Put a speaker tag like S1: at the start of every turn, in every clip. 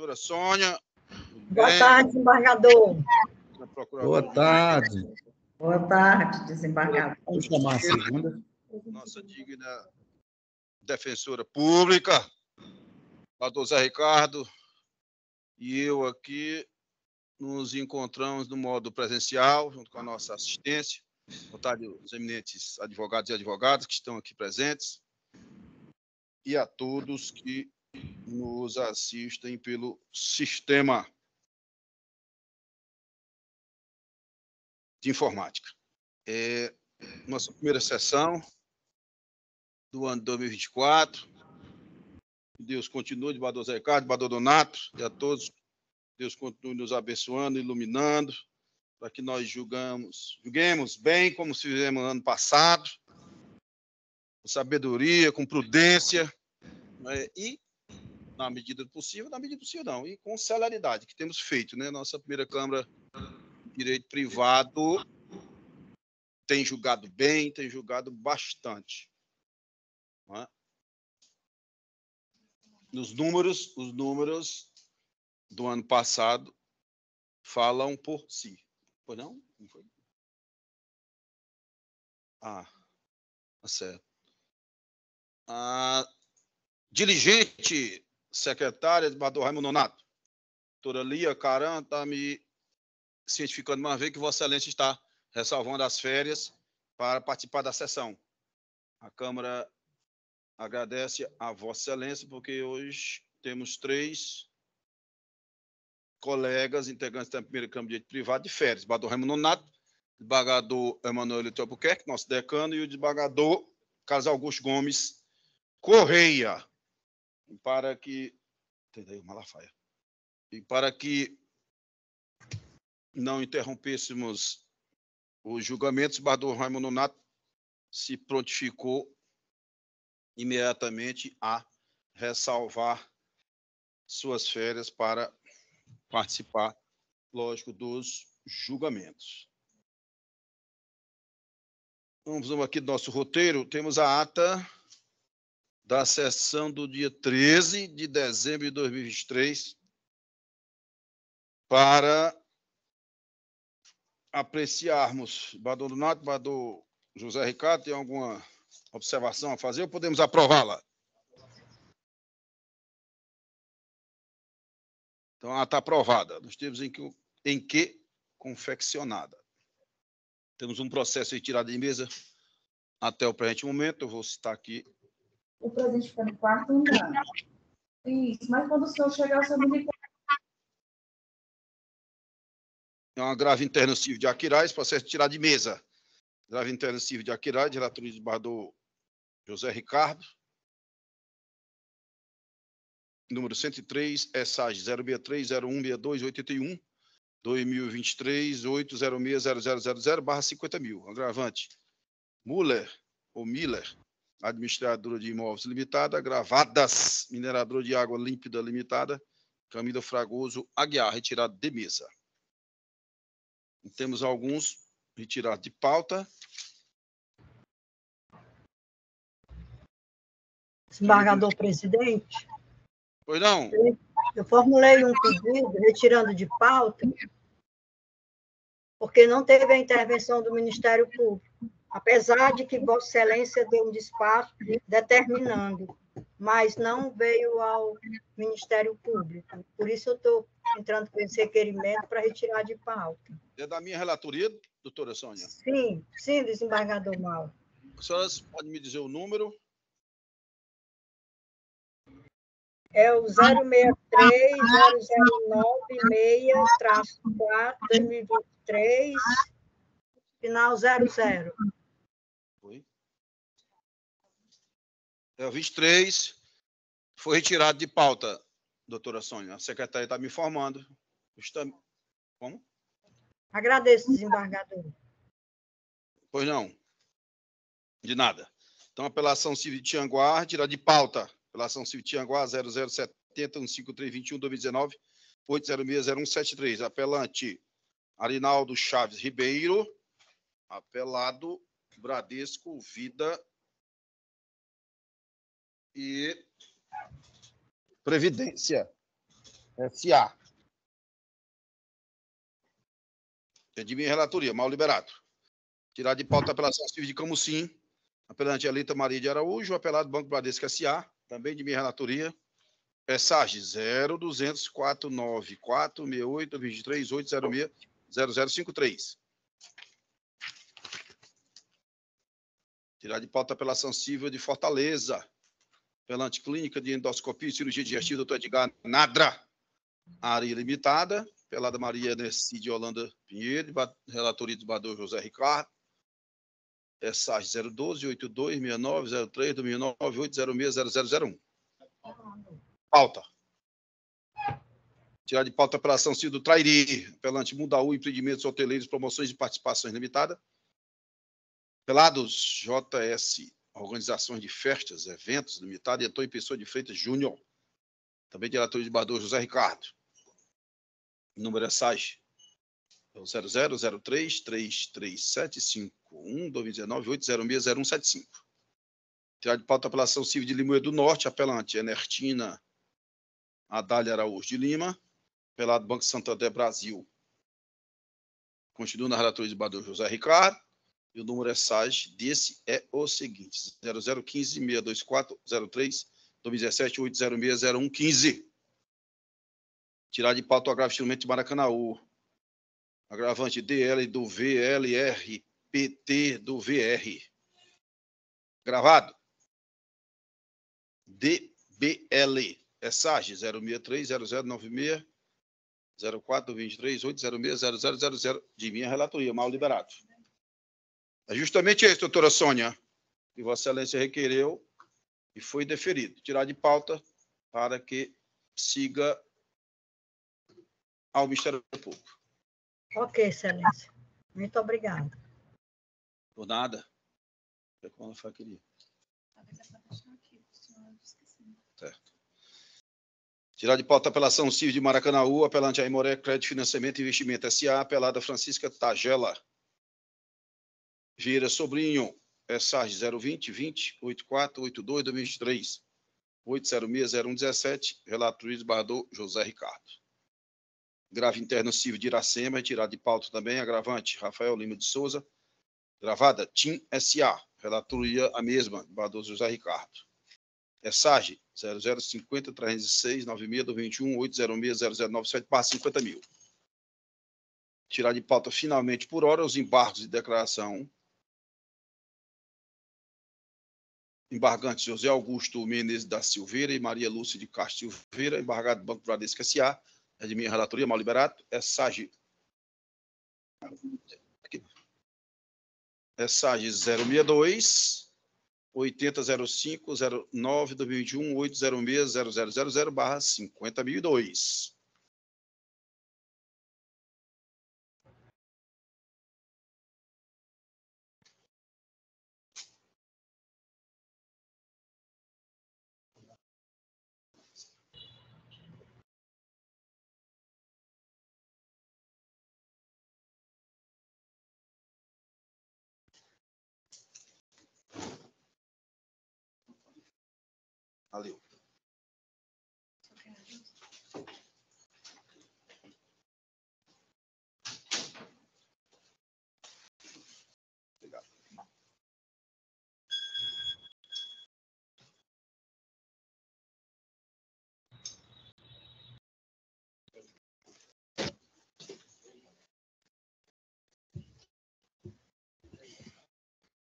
S1: Doutora Sônia.
S2: Boa tarde, desembargador.
S3: Boa tarde.
S2: Boa tarde, desembargador.
S3: Vamos chamar a segunda.
S1: Nossa digna defensora pública, doutor Zé Ricardo, e eu aqui nos encontramos no modo presencial, junto com a nossa assistência, vontade dos eminentes advogados e advogadas que estão aqui presentes, e a todos que nos assistem pelo sistema de informática. Nossa primeira sessão do ano de 2024. Deus continue, debaixo do Zé Ricardo, debaixo do Donato, e a todos. Deus continue nos abençoando, iluminando, para que nós julguemos bem, como fizemos no ano passado, com sabedoria, com prudência, e, na medida do possível não, e com celeridade, que temos feito, né? Nossa primeira Câmara de Direito Privado tem julgado bem, tem julgado bastante. Não é? Os números do ano passado falam por si. Foi não? Não foi? Tá certo. Diligente secretária do Raimundo Nonato, doutora Lia Caran, está me cientificando uma vez que Vossa Excelência está ressalvando as férias para participar da sessão. A Câmara agradece a Vossa Excelência, porque hoje temos 3 colegas integrantes da primeira Câmara de Direito Privado de férias: o desembargador Raimundo Nonato, o desembargador Emanuel Leite Albuquerque, nosso decano, e o desembargador Carlos Augusto Gomes Correia. E para que não interrompêssemos os julgamentos, o desembargador Raimundo Nonato se prontificou imediatamente a ressalvar suas férias para participar, lógico, dos julgamentos. Vamos aqui do nosso roteiro. Temos a ata da sessão do dia 13 de dezembro de 2023 para apreciarmos. Bador Donato, Bador José Ricardo, tem alguma observação a fazer ou podemos aprová-la? Então, ela está aprovada. Nós temos em que confeccionada. Temos um processo de retirada de mesa até o presente momento. Eu vou citar aqui.
S2: O presidente fica no quarto, não. Isso, mas quando o senhor chegar, o senhor me liga.
S1: É uma grave interna civil de Aquiraz, processo de retirada de mesa. Grave interna civil de Aquiraz, de relatoria do desembargador José Ricardo. Número 103, ESAG 063-016281, 2023-8060000/50.000. Agravante: Miller, administradora de imóveis limitada. Agravadas, mineradora de água límpida limitada, Camila Fragoso Aguiar, retirado de mesa. E temos alguns retirados de pauta.
S2: Desembargador presidente.
S1: Pois não?
S2: Eu formulei um pedido retirando de pauta, porque não teve a intervenção do Ministério Público, apesar de que Vossa Excelência deu um despacho determinando, mas não veio ao Ministério Público. Por isso eu estou entrando com esse requerimento para retirar de pauta.
S1: É da minha relatoria, doutora Sônia?
S2: Sim, desembargador Mauro.
S1: A senhora pode me dizer o número?
S2: É o 063-0096-4-2023, final 00.
S1: Foi. É o 23, foi retirado de pauta, doutora Sônia. A secretária está me informando. Como?
S2: Agradeço, desembargador.
S1: Pois não. De nada. Então, apelação civil de Tianguá, retirada de pauta. Apelação civil de Tianguá, 0070-15321-2019, 8060173. Apelante Arinaldo Chaves Ribeiro. Apelado Bradesco Vida e Previdência. S.A. É de minha relatoria, mal liberado. Tirar de pauta a apelação civil de Camusim, apelante Elita Maria de Araújo, apelado Banco Bradesco S.A., também de minha relatoria. PESAGE 024094682380600053. Tirar de pauta a apelação civil de Fortaleza, apelante Clínica de Endoscopia e Cirurgia Digestiva, doutor Edgar Nadra, área limitada, apelada Maria Nessi de Holanda Pinheiro, relatoria do desembargador José Ricardo, PESAGE 012-8269-03-2009-806-0001. Pauta. Tirar de pauta a apelação civil do Trairi, apelante Mundaú, empreendimentos hoteleiros, promoções e participações limitada. Apelados JS, organizações de festas, eventos limitada, e Antônio Pessoa de Freitas Júnior. Também diretor de desembargador José Ricardo. Número é SAG 000333751219-806-0175. Tirar de pauta a apelação civil de Limoeiro do Norte, apelante Enertina Adália Araújo de Lima, apelado Banco Santander Brasil. Continua na relatoria do desembargador José Ricardo. E o número é SAG desse é o seguinte: 0015-624-03-2017-806-0115. Tirar de pauta o agravo de instrumento de Maracanaú. Agravante DL do VLR, PT do VR. Gravado. DBL. É SAG 063-0096-0423-806-0000 de minha relatoria, mal liberado. É justamente isso, doutora Sônia, que Vossa Excelência requereu e foi deferido. Tirar de pauta para que siga ao Ministério Público.
S2: Ok, Excelência. Muito obrigada.
S1: Por nada. É como ela foi, queria. Certo. Tirar de pauta a apelação civil de Maracanaú, apelante Aimoré Crédito, Financiamento e Investimento S.A., apelada Francisca Tagela Vieira Sobrinho, SAG 020-20-8482-2023, 806-0117, relato Luiz Bardot, José Ricardo. Grave interno civil de Iracema, retirado de pauta também, agravante Rafael Lima de Souza, gravada TIM S.A., relatoria a mesma, Bardot José Ricardo. SAG 0050-306-96-2021-806-0097-50 mil. Tirar de pauta finalmente por hora os embargos de declaração. Embargantes José Augusto Menezes da Silveira e Maria Lúcia de Castro Silveira, embargado Banco Bradesco S.A., é de minha relatoria, mal liberado, SAG 062 8005 09 2021 806 0000/50.002. Valeu. Obrigado.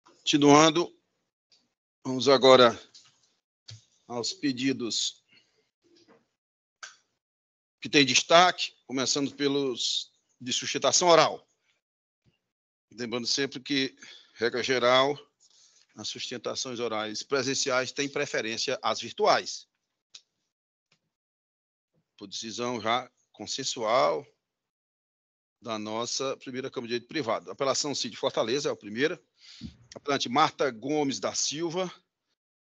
S1: Continuando, vamos agora aos pedidos que têm destaque, começando pelos de sustentação oral. Lembrando sempre que, regra geral, as sustentações orais presenciais têm preferência às virtuais. Por decisão já consensual da nossa primeira Câmara de Direito Privado. Apelação CID Fortaleza é a primeira. Apelante Marta Gomes da Silva,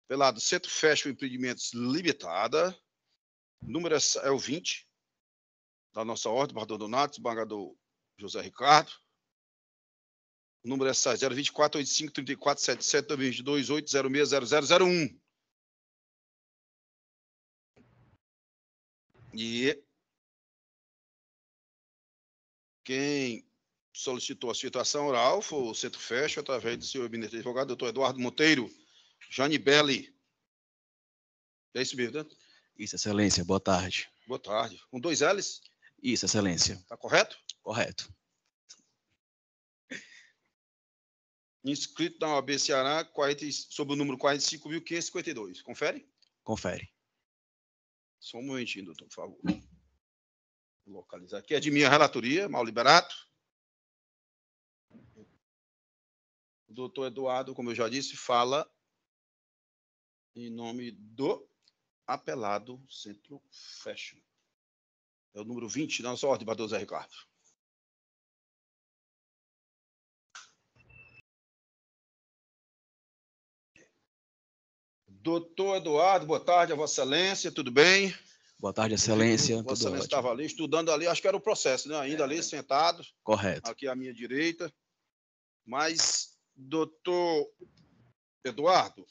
S1: apelado Centro Fashion Empreendimentos Limitada, número é o 20, da nossa ordem, Bardot Donato, desembargador José Ricardo. O número é 024-85-34-77-2022-806-0001. E Quem solicitou a citação oral foi o Centro Fecho, através do seu eminente advogado, doutor Eduardo Monteiro Janibelli. É isso mesmo, né?
S4: Isso, excelência. Boa tarde.
S1: Boa tarde. Com 2 L's?
S4: Isso, excelência.
S1: Está correto?
S4: Correto.
S1: Inscrito na OAB Ceará, sob o número 45.552. Confere?
S4: Confere.
S1: Só um momentinho, doutor, por favor. Vou localizar aqui. É de minha relatoria, Mauro Liberato. O doutor Eduardo, como eu já disse, fala em nome do apelado Centro Fashion. É o número 20 da nossa ordem, desembargador Zé Ricardo. Doutor Eduardo, boa tarde, a Vossa Excelência, tudo bem?
S4: Boa tarde, excelência.
S1: Vossa Excelência estava ali estudando ali, acho que era o processo, né? Ainda ali, sentado.
S4: Correto.
S1: Aqui à minha direita. Mas, doutor Eduardo,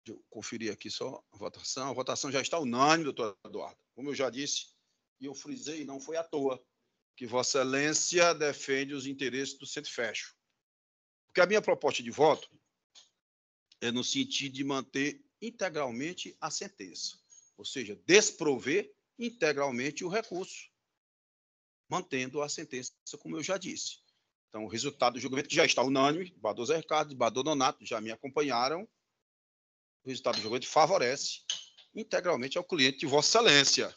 S1: deixa eu conferir aqui só a votação. A votação já está unânime, doutor Eduardo. Como eu já disse, e eu frisei, não foi à toa, que Vossa Excelência defende os interesses do Centro Fecho. Porque a minha proposta de voto é no sentido de manter integralmente a sentença, ou seja, desprover integralmente o recurso, mantendo a sentença, como eu já disse. Então, o resultado do julgamento, que já está unânime, Bador Zé Ricardo e Bador Donato já me acompanharam, o resultado do julgamento favorece integralmente ao cliente de Vossa Excelência.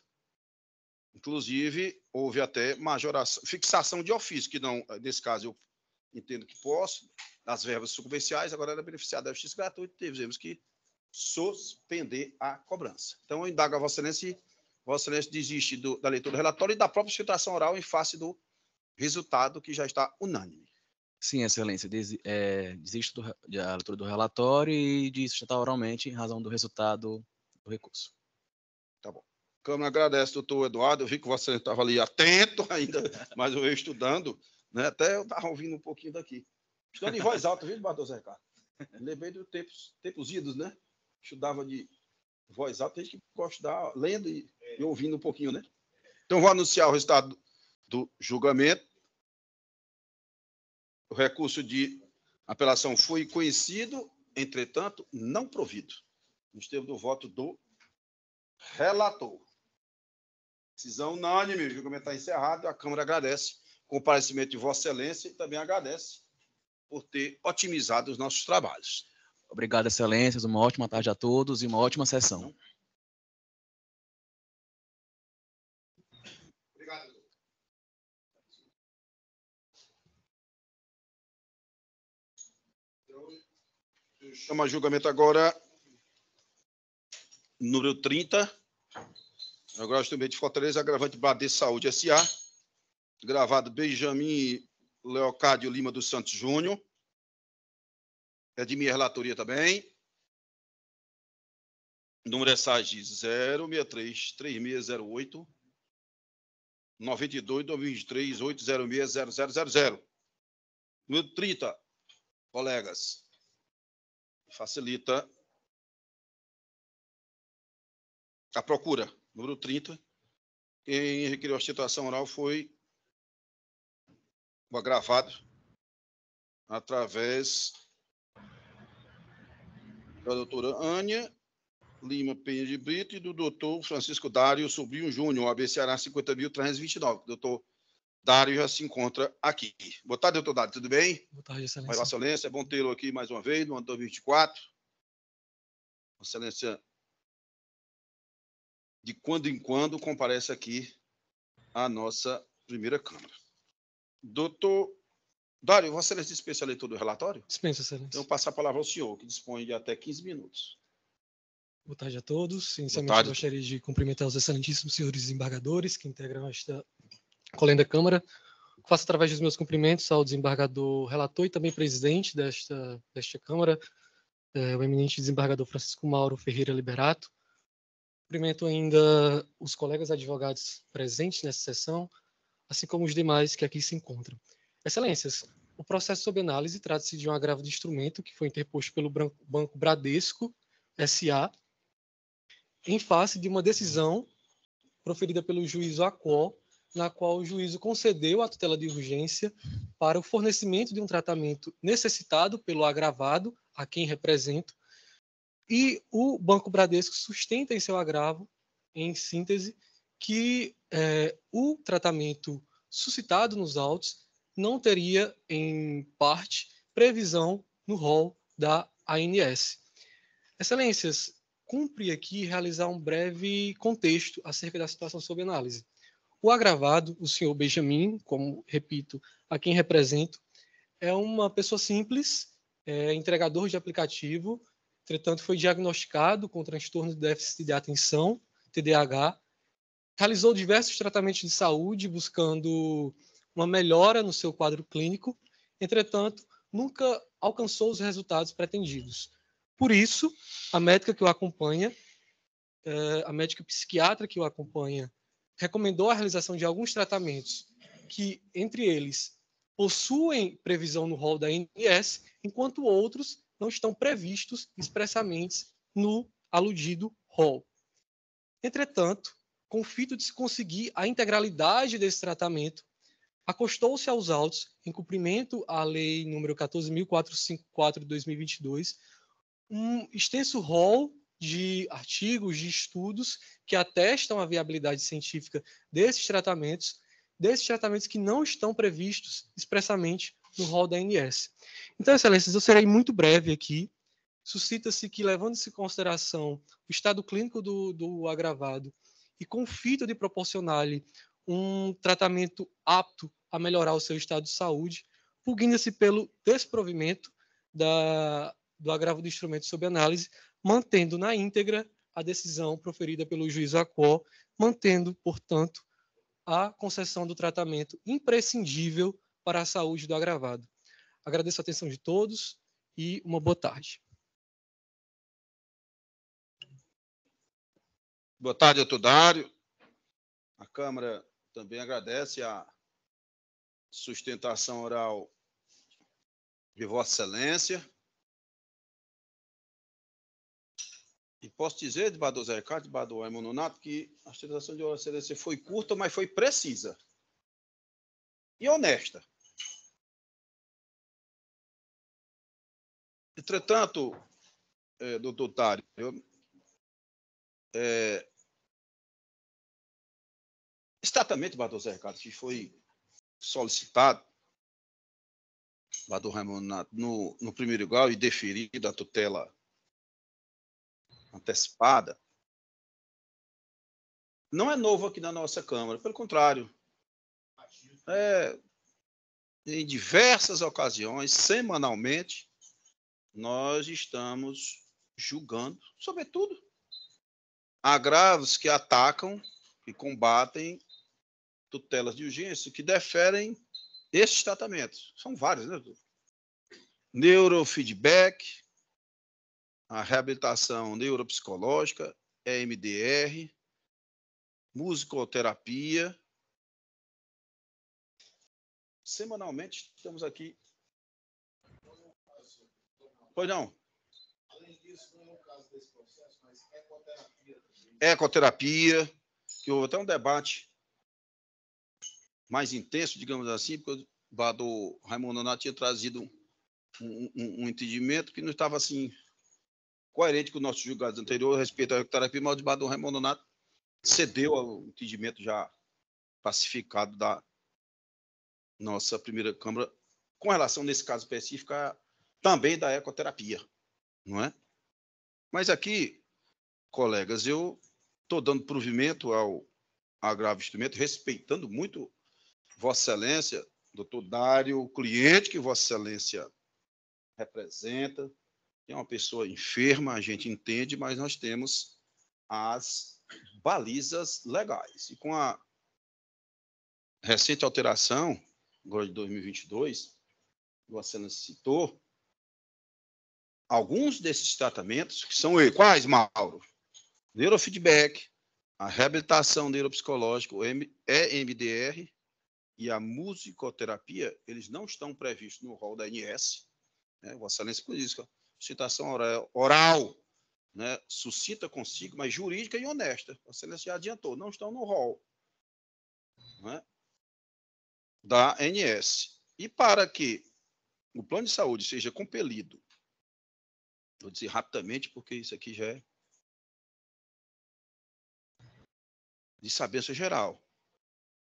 S1: Inclusive, houve até majoração, fixação de ofício, que não, nesse caso, eu entendo que posso, das verbas sucumbenciais, agora era beneficiado da justiça gratuita, tivemos que suspender a cobrança. Então, eu indago a Vossa Excelência se Vossa Excelência desiste da leitura do relatório e da própria citação oral em face do resultado que já está unânime.
S4: Sim, excelência. Desisto da leitura do relatório e de sustentar oralmente em razão do resultado do recurso.
S1: Tá bom. A Câmara agradece, doutor Eduardo. Eu vi que Vossa Excelência estava ali atento ainda, mas eu estudando, né? Até eu estava ouvindo um pouquinho daqui. Estudando em voz alta, viu, Bador Zé Ricardo? Lembrei dos tempos idos, né? Estudava de voz alta, tem gente que gosta de estudar lendo e ouvindo um pouquinho, né? Então, vou anunciar o resultado do julgamento. O recurso de apelação foi conhecido, entretanto, não provido. Nos termos do voto do relator. Decisão unânime, o julgamento está encerrado. A Câmara agradece o comparecimento de Vossa Excelência e também agradece por ter otimizado os nossos trabalhos.
S4: Obrigado, excelências. Uma ótima tarde a todos e uma ótima sessão.
S1: Obrigado. Eu chamo a julgamento agora número 30. Agora estou de Fortaleza, agravante Bradesco Saúde S.A. Gravado Benjamin Leocádio Lima dos Santos Júnior. É de minha relatoria também. Número é SAG 063-3608 92-2023-806-0000. Número 30, colegas. Facilita a procura. Número 30. Quem requeriu a citação oral foi o agravado através da doutora Ânia Lima Penha de Brito e do doutor Francisco Dário Sobrinho Júnior, OAB Ceará 50.329. O doutor Dário já se encontra aqui. Boa tarde, doutor Dário, tudo bem?
S5: Boa tarde, excelência.
S1: Vossa Excelência, é bom tê-lo aqui mais uma vez, no ano 2024. Vossa Excelência, de quando em quando, comparece aqui à nossa primeira Câmara. Doutor Dário, Vossa Excelência dispensa a leitura do relatório?
S5: Dispensa, excelência.
S1: Então, passo a palavra ao senhor, que dispõe de até 15 minutos.
S5: Boa tarde a todos. Inicialmente, gostaria de cumprimentar os excelentíssimos senhores desembargadores que integram esta colenda Câmara. Faço através dos meus cumprimentos ao desembargador relator e também presidente desta Câmara, o eminente desembargador Francisco Mauro Ferreira Liberato. Cumprimento ainda os colegas advogados presentes nessa sessão, assim como os demais que aqui se encontram. Excelências, o processo sob análise trata-se de um agravo de instrumento que foi interposto pelo Banco Bradesco S.A., em face de uma decisão proferida pelo juiz Aquó na qual o juízo concedeu a tutela de urgência para o fornecimento de um tratamento necessitado pelo agravado, a quem represento, e o Banco Bradesco sustenta em seu agravo, em síntese, que o tratamento suscitado nos autos não teria, em parte, previsão no rol da ANS. Excelências, cumpre aqui realizar um breve contexto acerca da situação sob análise. O agravado, o senhor Benjamin, como repito, a quem represento, é uma pessoa simples, entregador de aplicativo, entretanto foi diagnosticado com transtorno de déficit de atenção, TDAH, realizou diversos tratamentos de saúde buscando uma melhora no seu quadro clínico, entretanto, nunca alcançou os resultados pretendidos. Por isso, a médica que o acompanha, a médica psiquiatra que o acompanha, recomendou a realização de alguns tratamentos que, entre eles, possuem previsão no rol da ANS, enquanto outros não estão previstos expressamente no aludido rol. Entretanto, com o fito de se conseguir a integralidade desse tratamento, acostou-se aos autos, em cumprimento à Lei nº 14.454 de 2022, um extenso rol de artigos, de estudos que atestam a viabilidade científica desses tratamentos que não estão previstos expressamente no rol da ANS. Então, excelências, eu serei muito breve aqui. Suscita-se que, levando-se em consideração o estado clínico do agravado e com o fito de proporcionar-lhe um tratamento apto a melhorar o seu estado de saúde, pugna-se pelo desprovimento do agravo do instrumento sob análise, mantendo na íntegra a decisão proferida pelo juiz ACO, mantendo, portanto, a concessão do tratamento imprescindível para a saúde do agravado. Agradeço a atenção de todos e uma boa tarde.
S1: Boa tarde, doutor Dário. A Câmara também agradece a sustentação oral de Vossa Excelência. E posso dizer, desembargador Zé Ricardo, desembargador Raimundo Nonato, que a sustentação de Vossa Excelência foi curta, mas foi precisa e honesta. Entretanto, doutor Dário, esse tratamento, desembargador Zé Ricardo, que foi solicitado, desembargador Raimundo Nonato, no primeiro grau e deferido a tutela antecipada, não é novo aqui na nossa Câmara, pelo contrário. Em diversas ocasiões, semanalmente, nós estamos julgando, sobretudo, agravos que atacam e combatem tutelas de urgência que deferem esses tratamentos. São vários, né, doutor? Neurofeedback, a reabilitação neuropsicológica, EMDR, musicoterapia. Semanalmente estamos aqui. Pois não. Além disso, não é o caso desse processo, mas ecoterapia. Ecoterapia, que houve até um debate mais intenso, digamos assim, porque o desembargador Raimundo Nonato tinha trazido um entendimento que não estava assim coerente com o nosso julgado anterior a respeito da ecoterapia, mas o desembargador Raimundo Nonato cedeu ao entendimento já pacificado da nossa primeira Câmara, com relação, nesse caso específico, também da ecoterapia, não é? Mas aqui, colegas, eu estou dando provimento ao agravo instrumento, respeitando muito Vossa Excelência, doutor Dário, o cliente que Vossa Excelência representa, é uma pessoa enferma, a gente entende, mas nós temos as balizas legais. E com a recente alteração, agora de 2022, Vossa Excelência citou, alguns desses tratamentos, que são quais, Mauro? Neurofeedback, a reabilitação neuropsicológica, o EMDR e a musicoterapia, eles não estão previstos no rol da ANS. Né? Vossa Excelência, por isso, citação oral, né? Suscita consigo, mas jurídica e honesta. Vossa Excelência já adiantou, não estão no rol. né, da ANS. E para que o plano de saúde seja compelido, vou dizer rapidamente, porque isso aqui já é de sabência geral,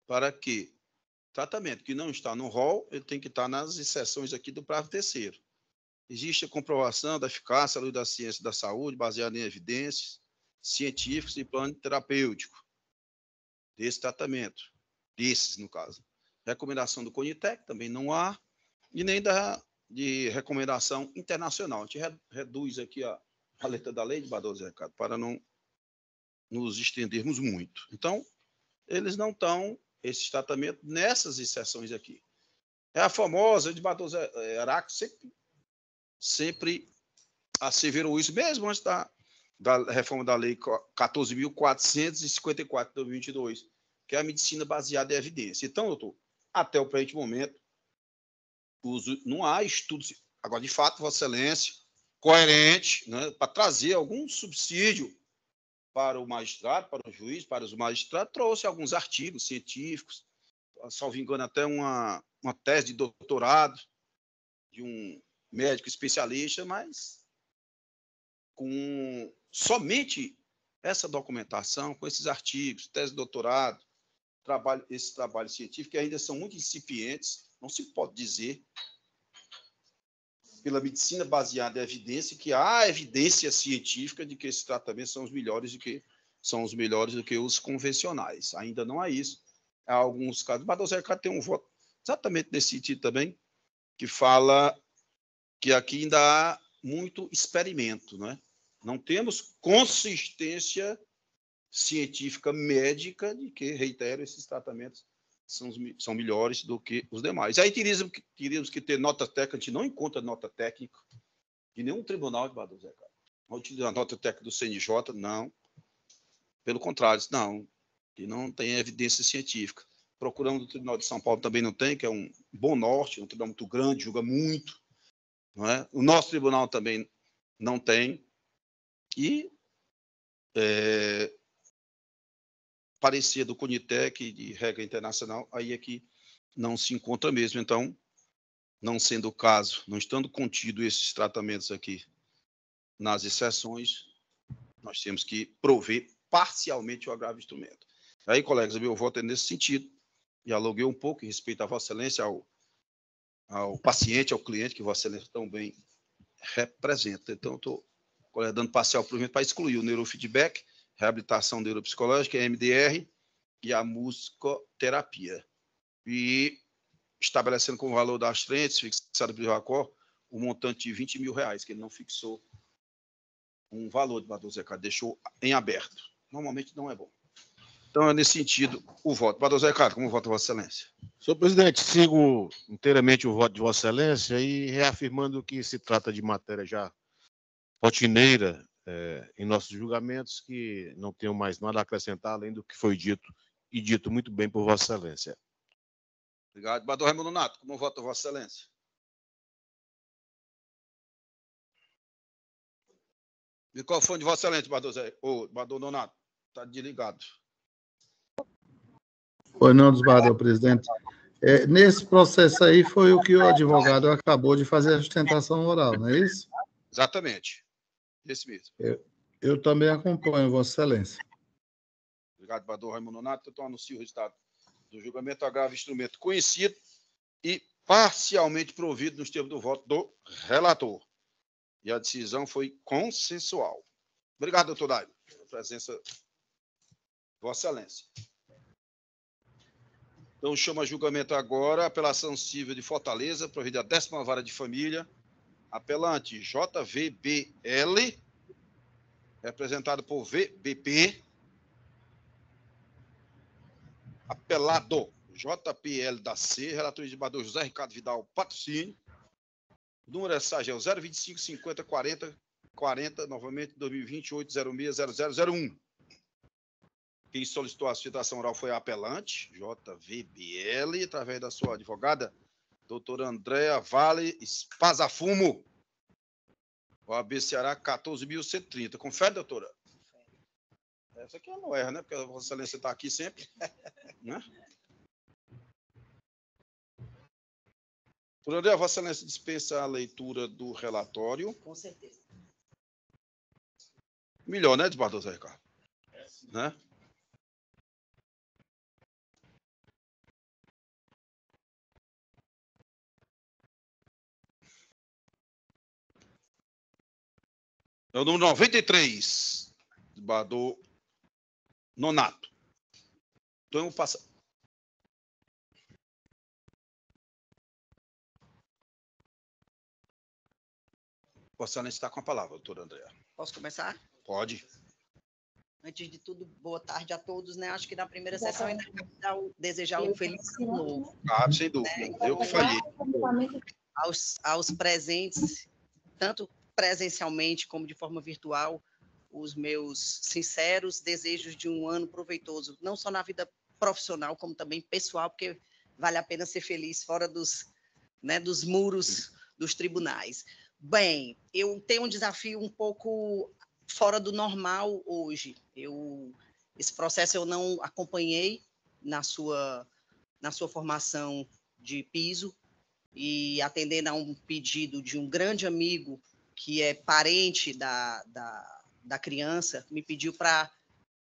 S1: para que tratamento que não está no rol, ele tem que estar nas exceções aqui do parágrafo 3º. Existe a comprovação da eficácia à luz da ciência da saúde, baseada em evidências científicas e plano terapêutico desse tratamento, desses, no caso. Recomendação do CONITEC também não há, e nem de recomendação internacional. A gente reduz aqui a letra da lei de Barroso Recado, para não nos estendermos muito. Então, eles não estão, esse tratamento, nessas exceções aqui. É a famosa de Barroso Recado, sempre asseverou isso, mesmo antes da reforma da lei 14.454 de 2022, que é a medicina baseada em evidência. Então, doutor, até o presente momento, não há estudos, agora, de fato, Vossa Excelência, coerente, né, para trazer algum subsídio para o magistrado, para o juiz, para os magistrados, trouxe alguns artigos científicos, salvo engano, até uma tese de doutorado de um médico especialista, mas com somente essa documentação, com esses artigos, tese de doutorado, esses trabalhos científicos, que ainda são muito incipientes, não se pode dizer, pela medicina baseada em evidência, que há evidência científica de que esses tratamentos são os melhores do que os convencionais. Ainda não há isso. Há alguns casos. Barroso Recado tem um voto exatamente nesse sentido também, que fala que aqui ainda há muito experimento, né? Não temos consistência científica médica de que, reitero, esses tratamentos são melhores do que os demais. Aí teríamos que ter nota técnica, a gente não encontra nota técnica de nenhum tribunal de Barroso Recado. Não utiliza a nota técnica do CNJ, não. Pelo contrário, não, que não tem evidência científica. Procuramos do Tribunal de São Paulo também não tem, que é um bom norte, um tribunal muito grande, julga muito. Não é? O nosso tribunal também não tem. E parecer do CONITEC, de regra internacional, aí é que não se encontra mesmo. Então, não sendo o caso, não estando contido esses tratamentos aqui nas exceções, nós temos que prover parcialmente o agravo instrumento. Aí, colegas, meu voto é nesse sentido. Dialoguei um pouco em respeito a Vossa Excelência, ao paciente, ao cliente, que Vossa Excelência tão bem representa. Então, estou dando parcial provimento para excluir o neurofeedback, reabilitação neuropsicológica, a MDR e a musicoterapia. E estabelecendo como valor das frentes, fixado pelo Racor, o montante de R$20 mil, que ele não fixou um valor de Barroso Recado, deixou em aberto. Normalmente não é bom. Então, é nesse sentido o voto. Barroso Recado, como vota Vossa Excelência?
S6: Senhor presidente, sigo inteiramente o voto de Vossa Excelência e reafirmando que se trata de matéria já rotineira em nossos julgamentos, que não tenho mais nada a acrescentar além do que foi dito e dito muito bem por Vossa Excelência.
S1: Obrigado. Bador Raimundo Nonato, como vota Vossa Excelência? Microfone de Vossa Excelência, Bador Nonato. Está desligado.
S3: Pois não, desbadou, presidente. Nesse processo aí foi o que o advogado acabou de fazer a sustentação oral, não é isso?
S1: Exatamente. Esse mesmo.
S3: Eu também acompanho, Vossa Excelência.
S1: Obrigado, Bador Raimundo Nonato. Então, anuncio o resultado do julgamento agravo instrumento conhecido e parcialmente provido nos termos do voto do relator. E a decisão foi consensual. Obrigado, doutor Dário, pela presença de Vossa Excelência. Então, chama a julgamento agora a apelação civil de Fortaleza, provida a 10ª Vara de Família, apelante JVBL, representado por VBP, apelado JPL da C, relator de Bador José Ricardo Vidal Patrocínio, o número é SAGEL 025 50 40 40, novamente 2028 06 0001. Quem solicitou a citação oral foi a apelante, JVBL, através da sua advogada, doutora Andréa Vale Espazafumo, OAB Ceará 14.130. Confere, doutora? Essa aqui não erra, né? Porque a Vossa Excelência está aqui sempre. Né? Doutor André, Vossa Excelência dispensa a leitura do relatório.
S7: Com certeza.
S1: Melhor, né, desembargador Zé Ricardo? Né? É o número 93, desembargador Nonato. Então, eu passo. Vossa Excelência está com a palavra, doutor André.
S7: Posso começar?
S1: Pode.
S7: Antes de tudo, boa tarde a todos, né? Acho que na primeira sessão ainda desejar um feliz ano novo.
S1: Ah, sem dúvida. Eu que falhei.
S7: Aos presentes, tanto presencialmente como de forma virtual, os meus sinceros desejos de um ano proveitoso, não só na vida profissional, como também pessoal, porque vale a pena ser feliz fora dos muros dos tribunais. Bem, eu tenho um desafio um pouco fora do normal hoje. Esse processo eu não acompanhei na sua formação de piso, e atendendo a um pedido de um grande amigo que é parente da criança, me pediu para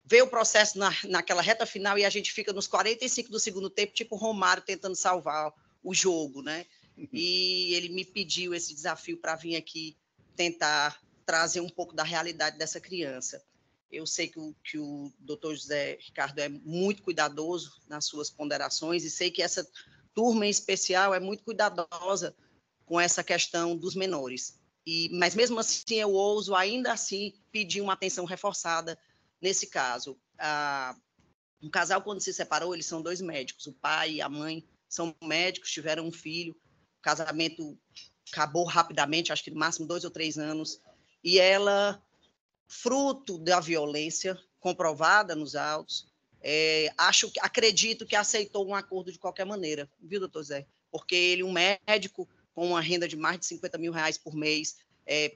S7: ver o processo naquela reta final, e a gente fica nos 45 do segundo tempo, tipo Romário tentando salvar o jogo, né? E ele me pediu esse desafio para vir aqui tentar trazer um pouco da realidade dessa criança. Eu sei que o doutor José Ricardo é muito cuidadoso nas suas ponderações, e sei que essa turma em especial é muito cuidadosa com essa questão dos menores. Mas mesmo assim, eu ouso ainda assim pedir uma atenção reforçada nesse caso. Um casal, quando se separou, eles são 2 médicos, o pai e a mãe são médicos, tiveram um filho, o casamento acabou rapidamente, acho que no máximo 2 ou 3 anos, e ela, fruto da violência comprovada nos autos, acredito que aceitou um acordo de qualquer maneira, viu, doutor Zé? Porque ele, um médico com uma renda de mais de 50 mil reais por mês,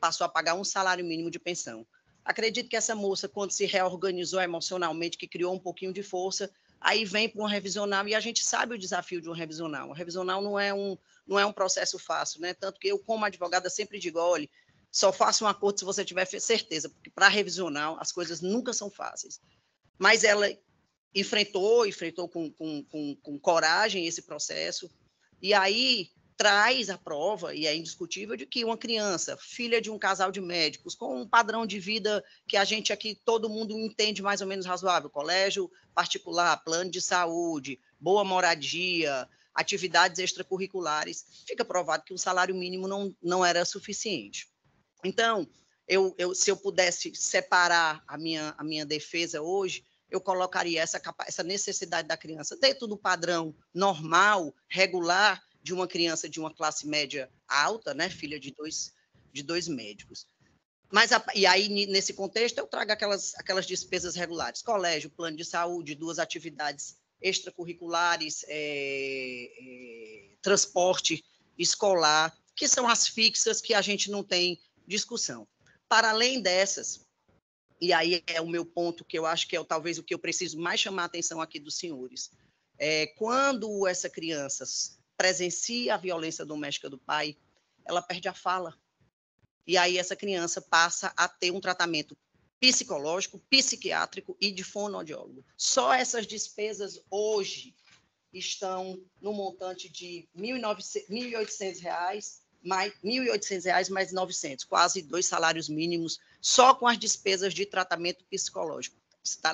S7: passou a pagar um salário mínimo de pensão. Acredito que essa moça, quando se reorganizou emocionalmente, que criou um pouquinho de força, aí vem para uma revisional, e a gente sabe o desafio de uma revisional. Uma revisional não é um processo fácil, né? Tanto que eu, como advogada, sempre digo, olha, só faça um acordo se você tiver certeza, porque para revisional as coisas nunca são fáceis. Mas ela enfrentou com coragem esse processo, e aí traz a prova, e é indiscutível, de que uma criança, filha de um casal de médicos, com um padrão de vida que a gente aqui, todo mundo entende mais ou menos razoável, colégio particular, plano de saúde, boa moradia, atividades extracurriculares, fica provado que um salário mínimo não era suficiente. Então, se eu pudesse separar a minha defesa hoje, eu colocaria essa necessidade da criança dentro do padrão normal, regular, de uma criança de uma classe média alta, né, filha de dois médicos. E aí, nesse contexto, eu trago aquelas despesas regulares, colégio, plano de saúde, 2 atividades extracurriculares, transporte escolar, que são as fixas que a gente não tem discussão. Para além dessas, e aí é o meu ponto, que eu acho que é talvez o que eu preciso mais chamar a atenção aqui dos senhores, quando essa criança presencia a violência doméstica do pai, ela perde a fala. E aí essa criança passa a ter um tratamento psicológico, psiquiátrico e de fonoaudiólogo. Só essas despesas hoje estão no montante de R$ 1.800, mais R$ 1.800 mais 900, quase 2 salários mínimos, só com as despesas de tratamento psicológico. Está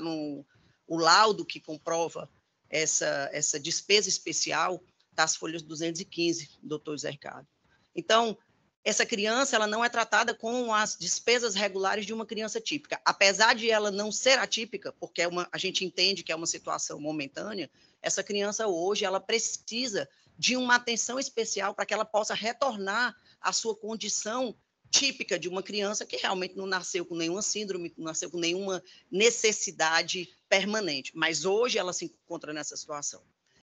S7: o laudo que comprova essa despesa especial, das folhas 215, doutor José Ricardo. Então, essa criança ela não é tratada com as despesas regulares de uma criança típica. Apesar de ela não ser atípica, porque a gente entende que é uma situação momentânea, essa criança hoje ela precisa de uma atenção especial para que ela possa retornar à sua condição típica de uma criança que realmente não nasceu com nenhuma síndrome, não nasceu com nenhuma necessidade permanente. Mas hoje ela se encontra nessa situação.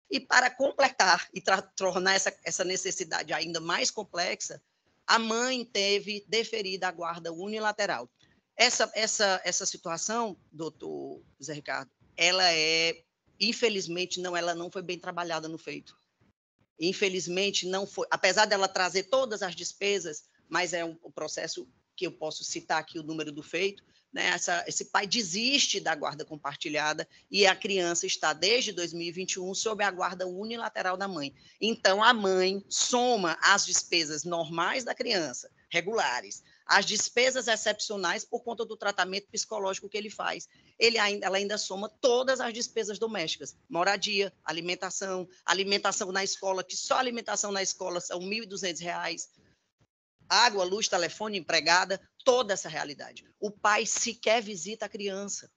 S7: E para completar e tornar essa necessidade ainda mais complexa, a mãe teve deferida a guarda unilateral. Essa situação, doutor Zé Ricardo, ela infelizmente, ela não foi bem trabalhada no feito. Infelizmente, não foi, apesar dela trazer todas as despesas, mas é um processo que eu posso citar aqui o número do feito, né? Esse pai desiste da guarda compartilhada e a criança está, desde 2021, sob a guarda unilateral da mãe. Então, a mãe soma as despesas normais da criança, regulares, as despesas excepcionais por conta do tratamento psicológico que ele faz. Ela ainda soma todas as despesas domésticas, moradia, alimentação na escola, que só a alimentação na escola são R$ 1.200, água, luz, telefone, empregada, toda essa realidade. O pai sequer visita a criança.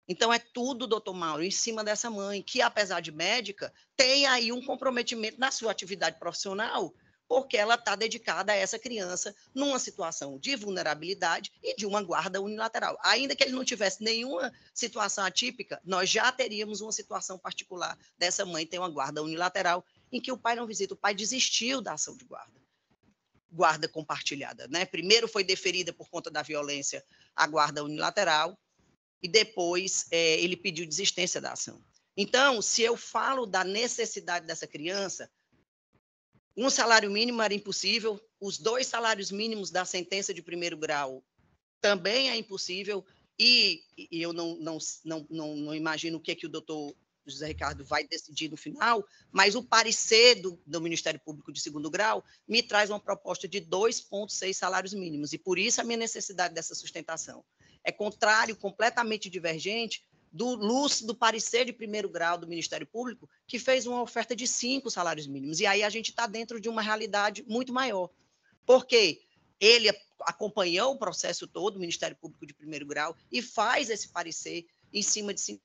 S7: Então, é tudo, doutor Mauro, em cima dessa mãe, que, apesar de médica, tem aí um comprometimento na sua atividade profissional, porque ela está dedicada a essa criança numa situação de vulnerabilidade e de uma guarda unilateral. Ainda que ele não tivesse nenhuma situação atípica, nós já teríamos uma situação particular dessa mãe ter uma guarda unilateral em que o pai não visita, o pai desistiu da ação de guarda compartilhada, né? Primeiro foi deferida por conta da violência a guarda unilateral e depois ele pediu desistência da ação. Então, se eu falo da necessidade dessa criança, um salário mínimo era impossível, os 2 salários mínimos da sentença de primeiro grau também é impossível, e eu não imagino o que o doutor José Ricardo vai decidir no final, mas o parecer do Ministério Público de segundo grau me traz uma proposta de 2,6 salários mínimos, e por isso a minha necessidade dessa sustentação. É contrário, completamente divergente, do lúcido parecer de primeiro grau do Ministério Público, que fez uma oferta de 5 salários mínimos. E aí a gente está dentro de uma realidade muito maior. Porque ele acompanhou o processo todo, o Ministério Público de primeiro grau, e faz esse parecer em cima de 5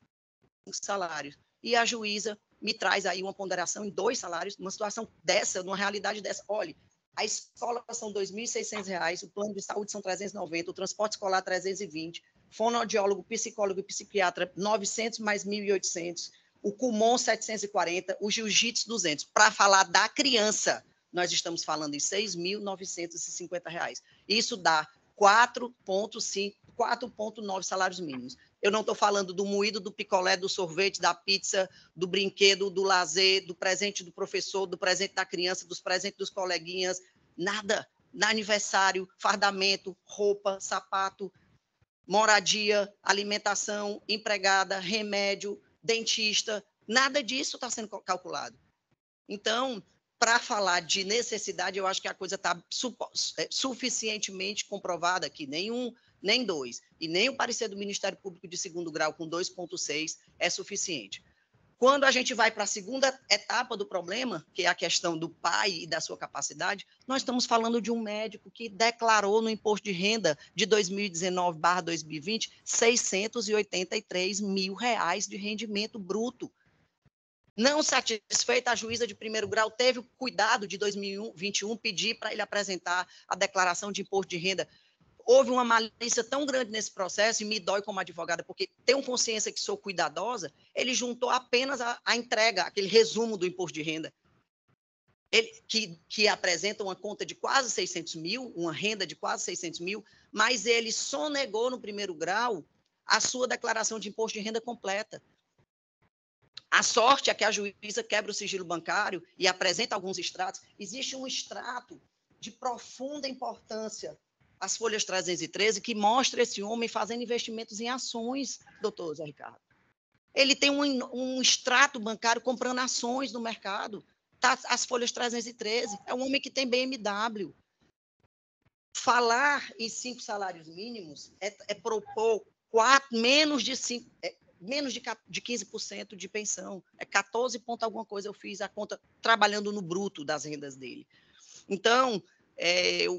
S7: salários. E a juíza me traz aí uma ponderação em 2 salários, numa situação dessa, numa realidade dessa. Olha, a escola são R$ 2.600, o plano de saúde são 390, o transporte escolar 320, fonoaudiólogo, psicólogo e psiquiatra 900 mais 1.800, o Kumon 740, o jiu-jitsu 200. Para falar da criança, nós estamos falando em R$ 6.950. Isso dá 4,9 salários mínimos. Eu não estou falando do moído, do picolé, do sorvete, da pizza, do brinquedo, do lazer, do presente do professor, do presente da criança, dos presentes dos coleguinhas, nada. No aniversário, fardamento, roupa, sapato, moradia, alimentação, empregada, remédio, dentista, nada disso está sendo calculado. Então, para falar de necessidade, eu acho que a coisa está suficientemente comprovada aqui, nem 2, e nem o parecer do Ministério Público de segundo grau com 2,6 é suficiente. Quando a gente vai para a segunda etapa do problema, que é a questão do pai e da sua capacidade, nós estamos falando de um médico que declarou no imposto de renda de 2019/2020 R$ 683 mil de rendimento bruto. Não satisfeita, a juíza de primeiro grau teve o cuidado de 2021 pedir para ele apresentar a declaração de imposto de renda. Houve uma malícia tão grande nesse processo, e me dói como advogada, porque tenho consciência que sou cuidadosa, ele juntou apenas a entrega, aquele resumo do imposto de renda, que apresenta uma conta de quase 600 mil, uma renda de quase 600 mil, mas ele sonegou no primeiro grau a sua declaração de imposto de renda completa. A sorte é que a juíza quebra o sigilo bancário e apresenta alguns extratos. Existe um extrato de profunda importância, as folhas 313, que mostra esse homem fazendo investimentos em ações, doutor Zé Ricardo. Ele tem um extrato bancário comprando ações no mercado. Tá, as folhas 313. É um homem que tem BMW. Falar em 5 salários mínimos é propor menos de 15% de pensão. É 14 ponto alguma coisa, eu fiz a conta trabalhando no bruto das rendas dele. Então,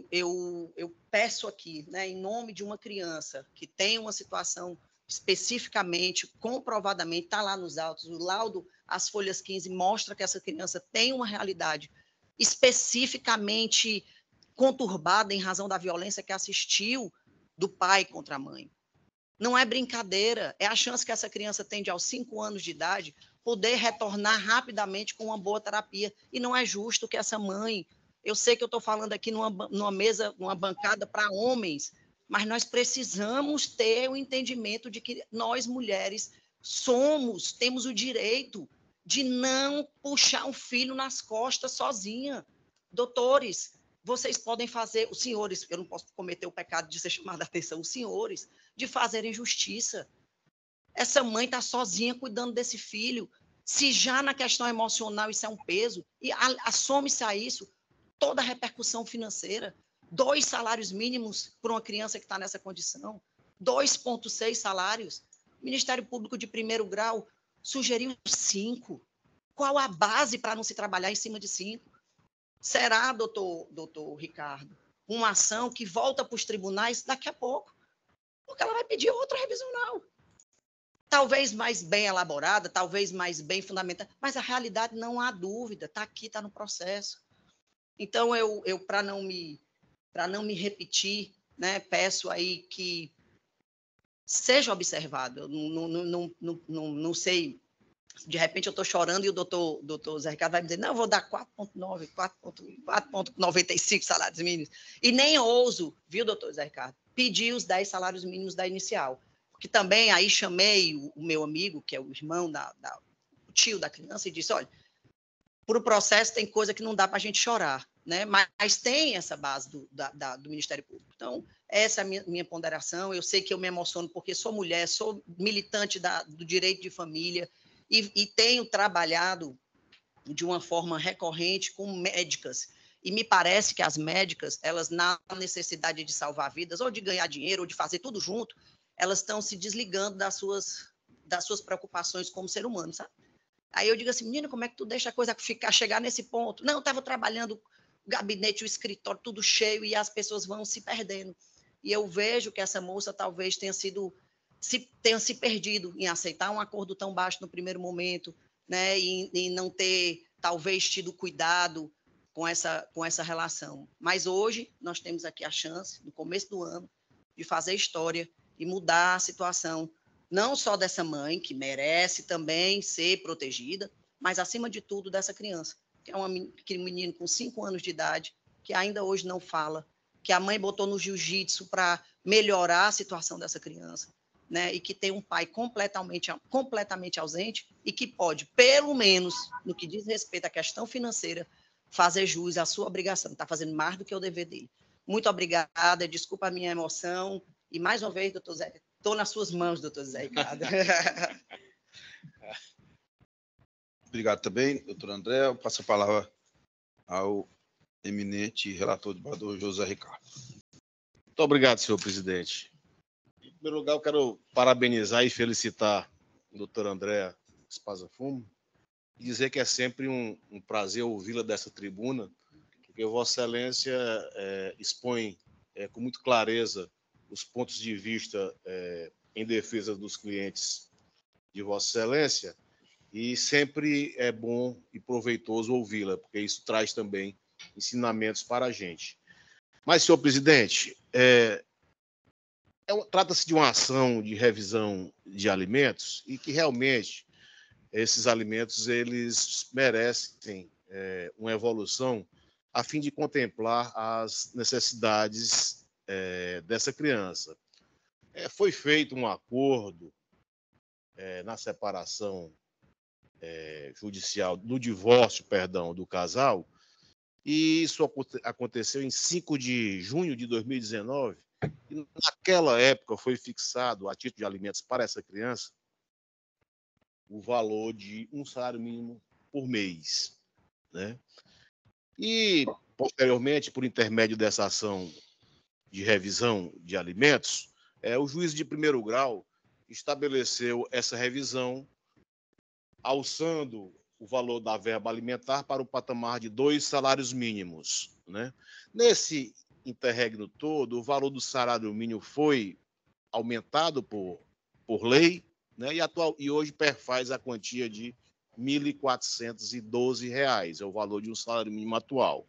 S7: eu peço aqui, né, em nome de uma criança que tem uma situação especificamente, comprovadamente, está lá nos autos, o laudo, as folhas 15, mostra que essa criança tem uma realidade especificamente conturbada em razão da violência que assistiu do pai contra a mãe. Não é brincadeira, é a chance que essa criança tem de, aos 5 anos de idade, poder retornar rapidamente com uma boa terapia. E não é justo que essa mãe... Eu sei que eu estou falando aqui numa mesa, numa bancada para homens, mas nós precisamos ter o entendimento de que nós, mulheres, temos o direito de não puxar um filho nas costas sozinha. Doutores, vocês podem fazer, os senhores, eu não posso cometer o pecado de ser chamada a atenção, os senhores, de fazerem justiça. Essa mãe está sozinha cuidando desse filho. Se já na questão emocional isso é um peso, e assome-se a isso toda a repercussão financeira, 2 salários mínimos para uma criança que está nessa condição, 2,6 salários. O Ministério Público de primeiro grau sugeriu 5. Qual a base para não se trabalhar em cima de 5? Será, doutor Ricardo, uma ação que volta para os tribunais daqui a pouco, porque ela vai pedir outra revisional. Talvez mais bem elaborada, talvez mais bem fundamentada, mas a realidade não há dúvida, está aqui, está no processo. Então, eu para não me repetir, né, peço aí que seja observado. Eu não sei, de repente eu estou chorando e o doutor Zé Ricardo vai me dizer, não, eu vou dar 4,9, 4,95 salários mínimos. E nem ouso, viu, doutor Zé Ricardo, pedir os 10 salários mínimos da inicial. Porque também aí chamei o meu amigo, que é o irmão, o tio da criança, e disse, olha, por o processo tem coisa que não dá para a gente chorar, né? Mas tem essa base do Ministério Público. Então, essa é a minha ponderação. Eu sei que eu me emociono porque sou mulher, sou militante do direito de família e tenho trabalhado de uma forma recorrente com médicas. E me parece que as médicas, elas, na necessidade de salvar vidas, ou de ganhar dinheiro, ou de fazer tudo junto, elas estão se desligando das suas preocupações como ser humano, sabe? Aí eu digo assim, menina, como é que tu deixa a coisa chegar nesse ponto? Não, eu estava trabalhando o gabinete, o escritório, tudo cheio, e as pessoas vão se perdendo. E eu vejo que essa moça talvez tenha se perdido em aceitar um acordo tão baixo no primeiro momento, né? E não ter, talvez, tido cuidado com essa relação. Mas hoje nós temos aqui a chance, no começo do ano, de fazer história e mudar a situação, não só dessa mãe, que merece também ser protegida, mas, acima de tudo, dessa criança, que é um menino com 5 anos de idade, que ainda hoje não fala, que a mãe botou no jiu-jitsu para melhorar a situação dessa criança, né? E que tem um pai completamente ausente e que pode, pelo menos, no que diz respeito à questão financeira, fazer jus à sua obrigação. Está fazendo mais do que o dever dele. Muito obrigada, desculpa a minha emoção. E, mais uma vez, doutor Zé, estou nas suas mãos, doutor Zé Ricardo.
S1: Obrigado também, doutor André. Eu passo a palavra ao eminente relator desembargador José Ricardo.
S6: Muito obrigado, senhor presidente. Em primeiro lugar, eu quero parabenizar e felicitar o doutor André Espasa Fumo e dizer que é sempre um prazer ouvi-la dessa tribuna, porque Vossa Excelência expõe com muita clareza os pontos de vista em defesa dos clientes de Vossa Excelência, e sempre é bom e proveitoso ouvi-la, porque isso traz também ensinamentos para a gente. Mas, senhor presidente, trata-se de uma ação de revisão de alimentos e que realmente esses alimentos eles merecem uma evolução a fim de contemplar as necessidades dessa criança. Foi feito um acordo na separação judicial, no divórcio, perdão, do casal, e isso aconteceu em 5 de junho de 2019, e naquela época foi fixado, a título de alimentos para essa criança, o valor de um salário mínimo por mês, né? E, posteriormente, por intermédio dessa ação de revisão de alimentos, o juiz de primeiro grau estabeleceu essa revisão, alçando o valor da verba alimentar para o patamar de 2 salários mínimos, né? Nesse interregno todo, o valor do salário mínimo foi aumentado por lei, né? E hoje perfaz a quantia de R$ 1.412, é o valor de um salário mínimo atual.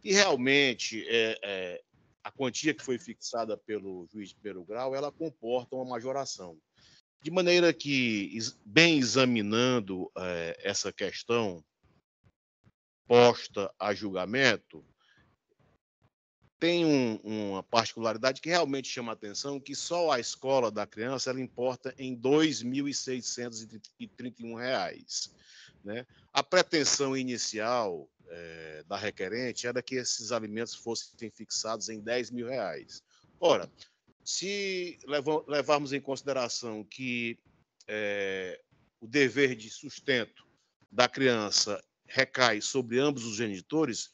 S6: E realmente a quantia que foi fixada pelo juiz de primeiro grau, ela comporta uma majoração. De maneira que, bem examinando essa questão posta a julgamento, tem uma particularidade que realmente chama a atenção, que só a escola da criança ela importa em R$ 2.631, né? A pretensão inicial da requerente era que esses alimentos fossem fixados em R$ 10.000. Ora, se levarmos em consideração que o dever de sustento da criança recai sobre ambos os genitores,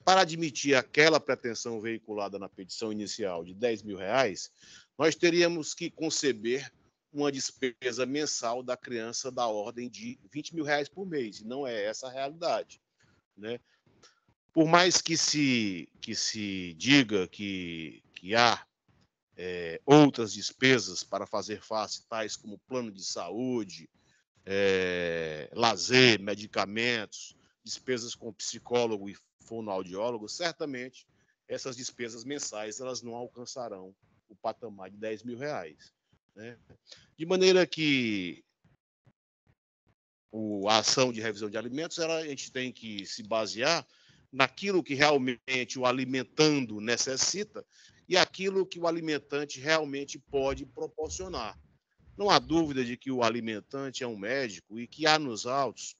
S6: para admitir aquela pretensão veiculada na petição inicial de R$ 10.000, nós teríamos que conceber uma despesa mensal da criança da ordem de R$ 20.000 por mês, e não é essa a realidade, né? Por mais que se diga que há outras despesas para fazer face, tais como plano de saúde, lazer, medicamentos, despesas com psicólogo e fonoaudiólogo, certamente essas despesas mensais elas não alcançarão o patamar de R$ 10.000, né? De maneira que a ação de revisão de alimentos a gente tem que se basear naquilo que realmente o alimentando necessita e aquilo que o alimentante realmente pode proporcionar. Não há dúvida de que o alimentante é um médico e que há nos autos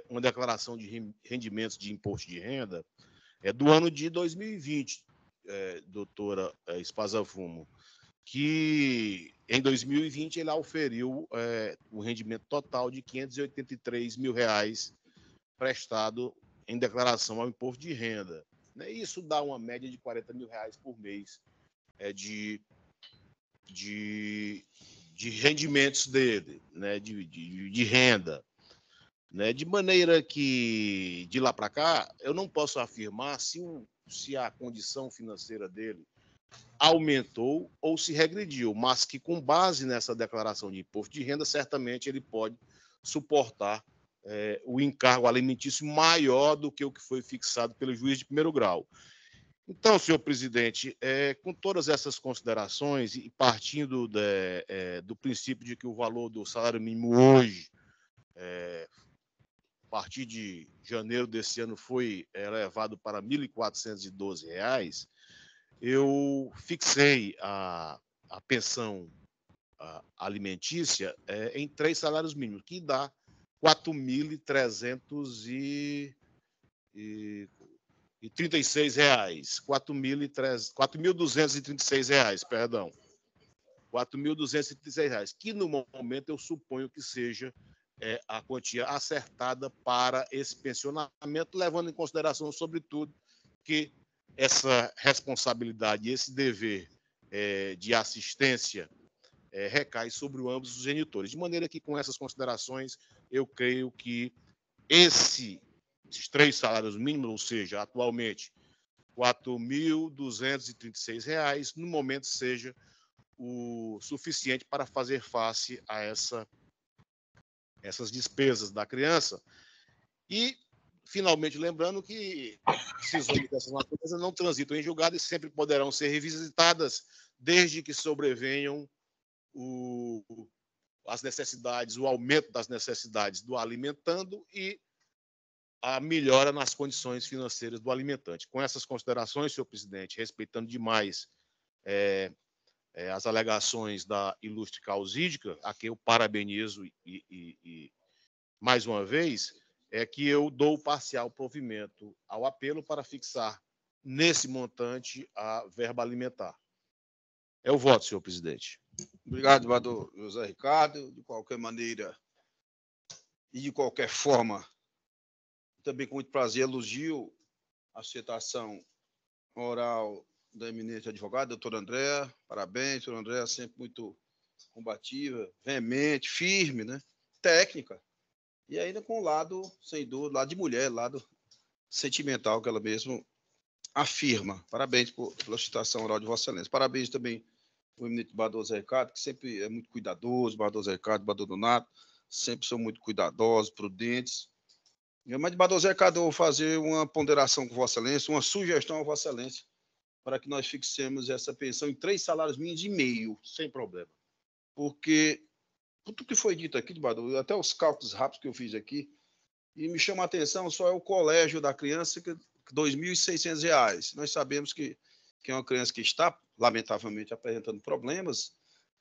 S6: uma declaração de rendimentos de imposto de renda do ano de 2020, doutora Espasafumo, que em 2020 ele auferiu o rendimento total de R$ 583 mil prestado em declaração ao imposto de renda, né? Isso dá uma média de R$ 40 mil por mês de rendimentos dele, né? de renda. Né? De maneira que, de lá para cá, eu não posso afirmar se a condição financeira dele aumentou ou se regrediu, mas que, com base nessa declaração de imposto de renda, certamente ele pode suportar o encargo alimentício maior do que o que foi fixado pelo juiz de primeiro grau. Então, senhor presidente, com todas essas considerações e partindo do princípio de que o valor do salário mínimo hoje, a partir de janeiro desse ano, foi elevado para R$ 1.412, eu fixei a pensão alimentícia em 3 salários mínimos, que dá R$ 4.336, perdão, R$ 4.236, que no momento eu suponho que seja a quantia acertada para esse pensionamento, levando em consideração, sobretudo, que essa responsabilidade, esse dever de assistência recai sobre ambos os genitores. De maneira que, com essas considerações, eu creio que esses 3 salários mínimos, ou seja, atualmente R$ 4.236, no momento seja o suficiente para fazer face a essas despesas da criança. E, finalmente, lembrando que decisões dessas naturezas não transitam em julgado e sempre poderão ser revisitadas desde que sobrevenham as necessidades, o aumento das necessidades do alimentando e a melhora nas condições financeiras do alimentante. Com essas considerações, senhor presidente, respeitando demais as alegações da ilustre causídica, a quem eu parabenizo e mais uma vez, que eu dou parcial provimento ao apelo para fixar nesse montante a verba alimentar. É o voto, senhor presidente.
S1: Obrigado, vereador José Ricardo. De qualquer maneira e de qualquer forma, também com muito prazer elogio a citação oral da eminente advogada, doutora Andréa. Parabéns, doutora Andréa, sempre muito combativa, veemente, firme, né? Técnica. E ainda com o lado, sem dúvida, lado de mulher, lado sentimental que ela mesma afirma. Parabéns pela citação oral de Vossa Excelência. Parabéns também ao eminente Bador Zé Ricardo, que sempre é muito cuidadoso, Bador Zé Ricardo, Bador Donato, sempre são muito cuidadosos, prudentes. Mas, Bador Zé Ricardo, eu vou fazer uma ponderação com Vossa Excelência, uma sugestão a Vossa Excelência, para que nós fixemos essa pensão em 3 salários mínimos e meio, sem problema. Porque tudo que foi dito aqui, Bador, até os cálculos rápidos que eu fiz aqui, e me chama a atenção só é o colégio da criança, que R$ 2.600. Nós sabemos que é uma criança que está, lamentavelmente, apresentando problemas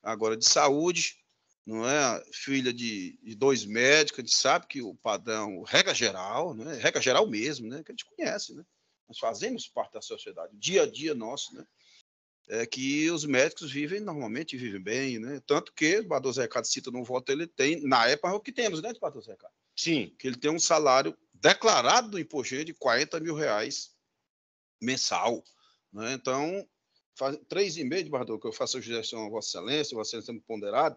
S1: agora de saúde, não é? Filha de 2 médicos, a gente sabe que o padrão, regra geral, né? Regra geral mesmo, né? Que a gente conhece, né? Nós fazemos parte da sociedade, o dia a dia nosso, né? É que os médicos normalmente vivem bem, né? Tanto que o Bador Zé Ricardo cita no voto, ele tem, na época, é o que temos, né, Bador Zé Ricardo?
S6: Sim.
S1: Que ele tem um salário declarado do imposto de R$ 40 mil mensal, né? Então, 3,5 de Bador, que eu faço a sugestão a Vossa Excelência muito ponderado,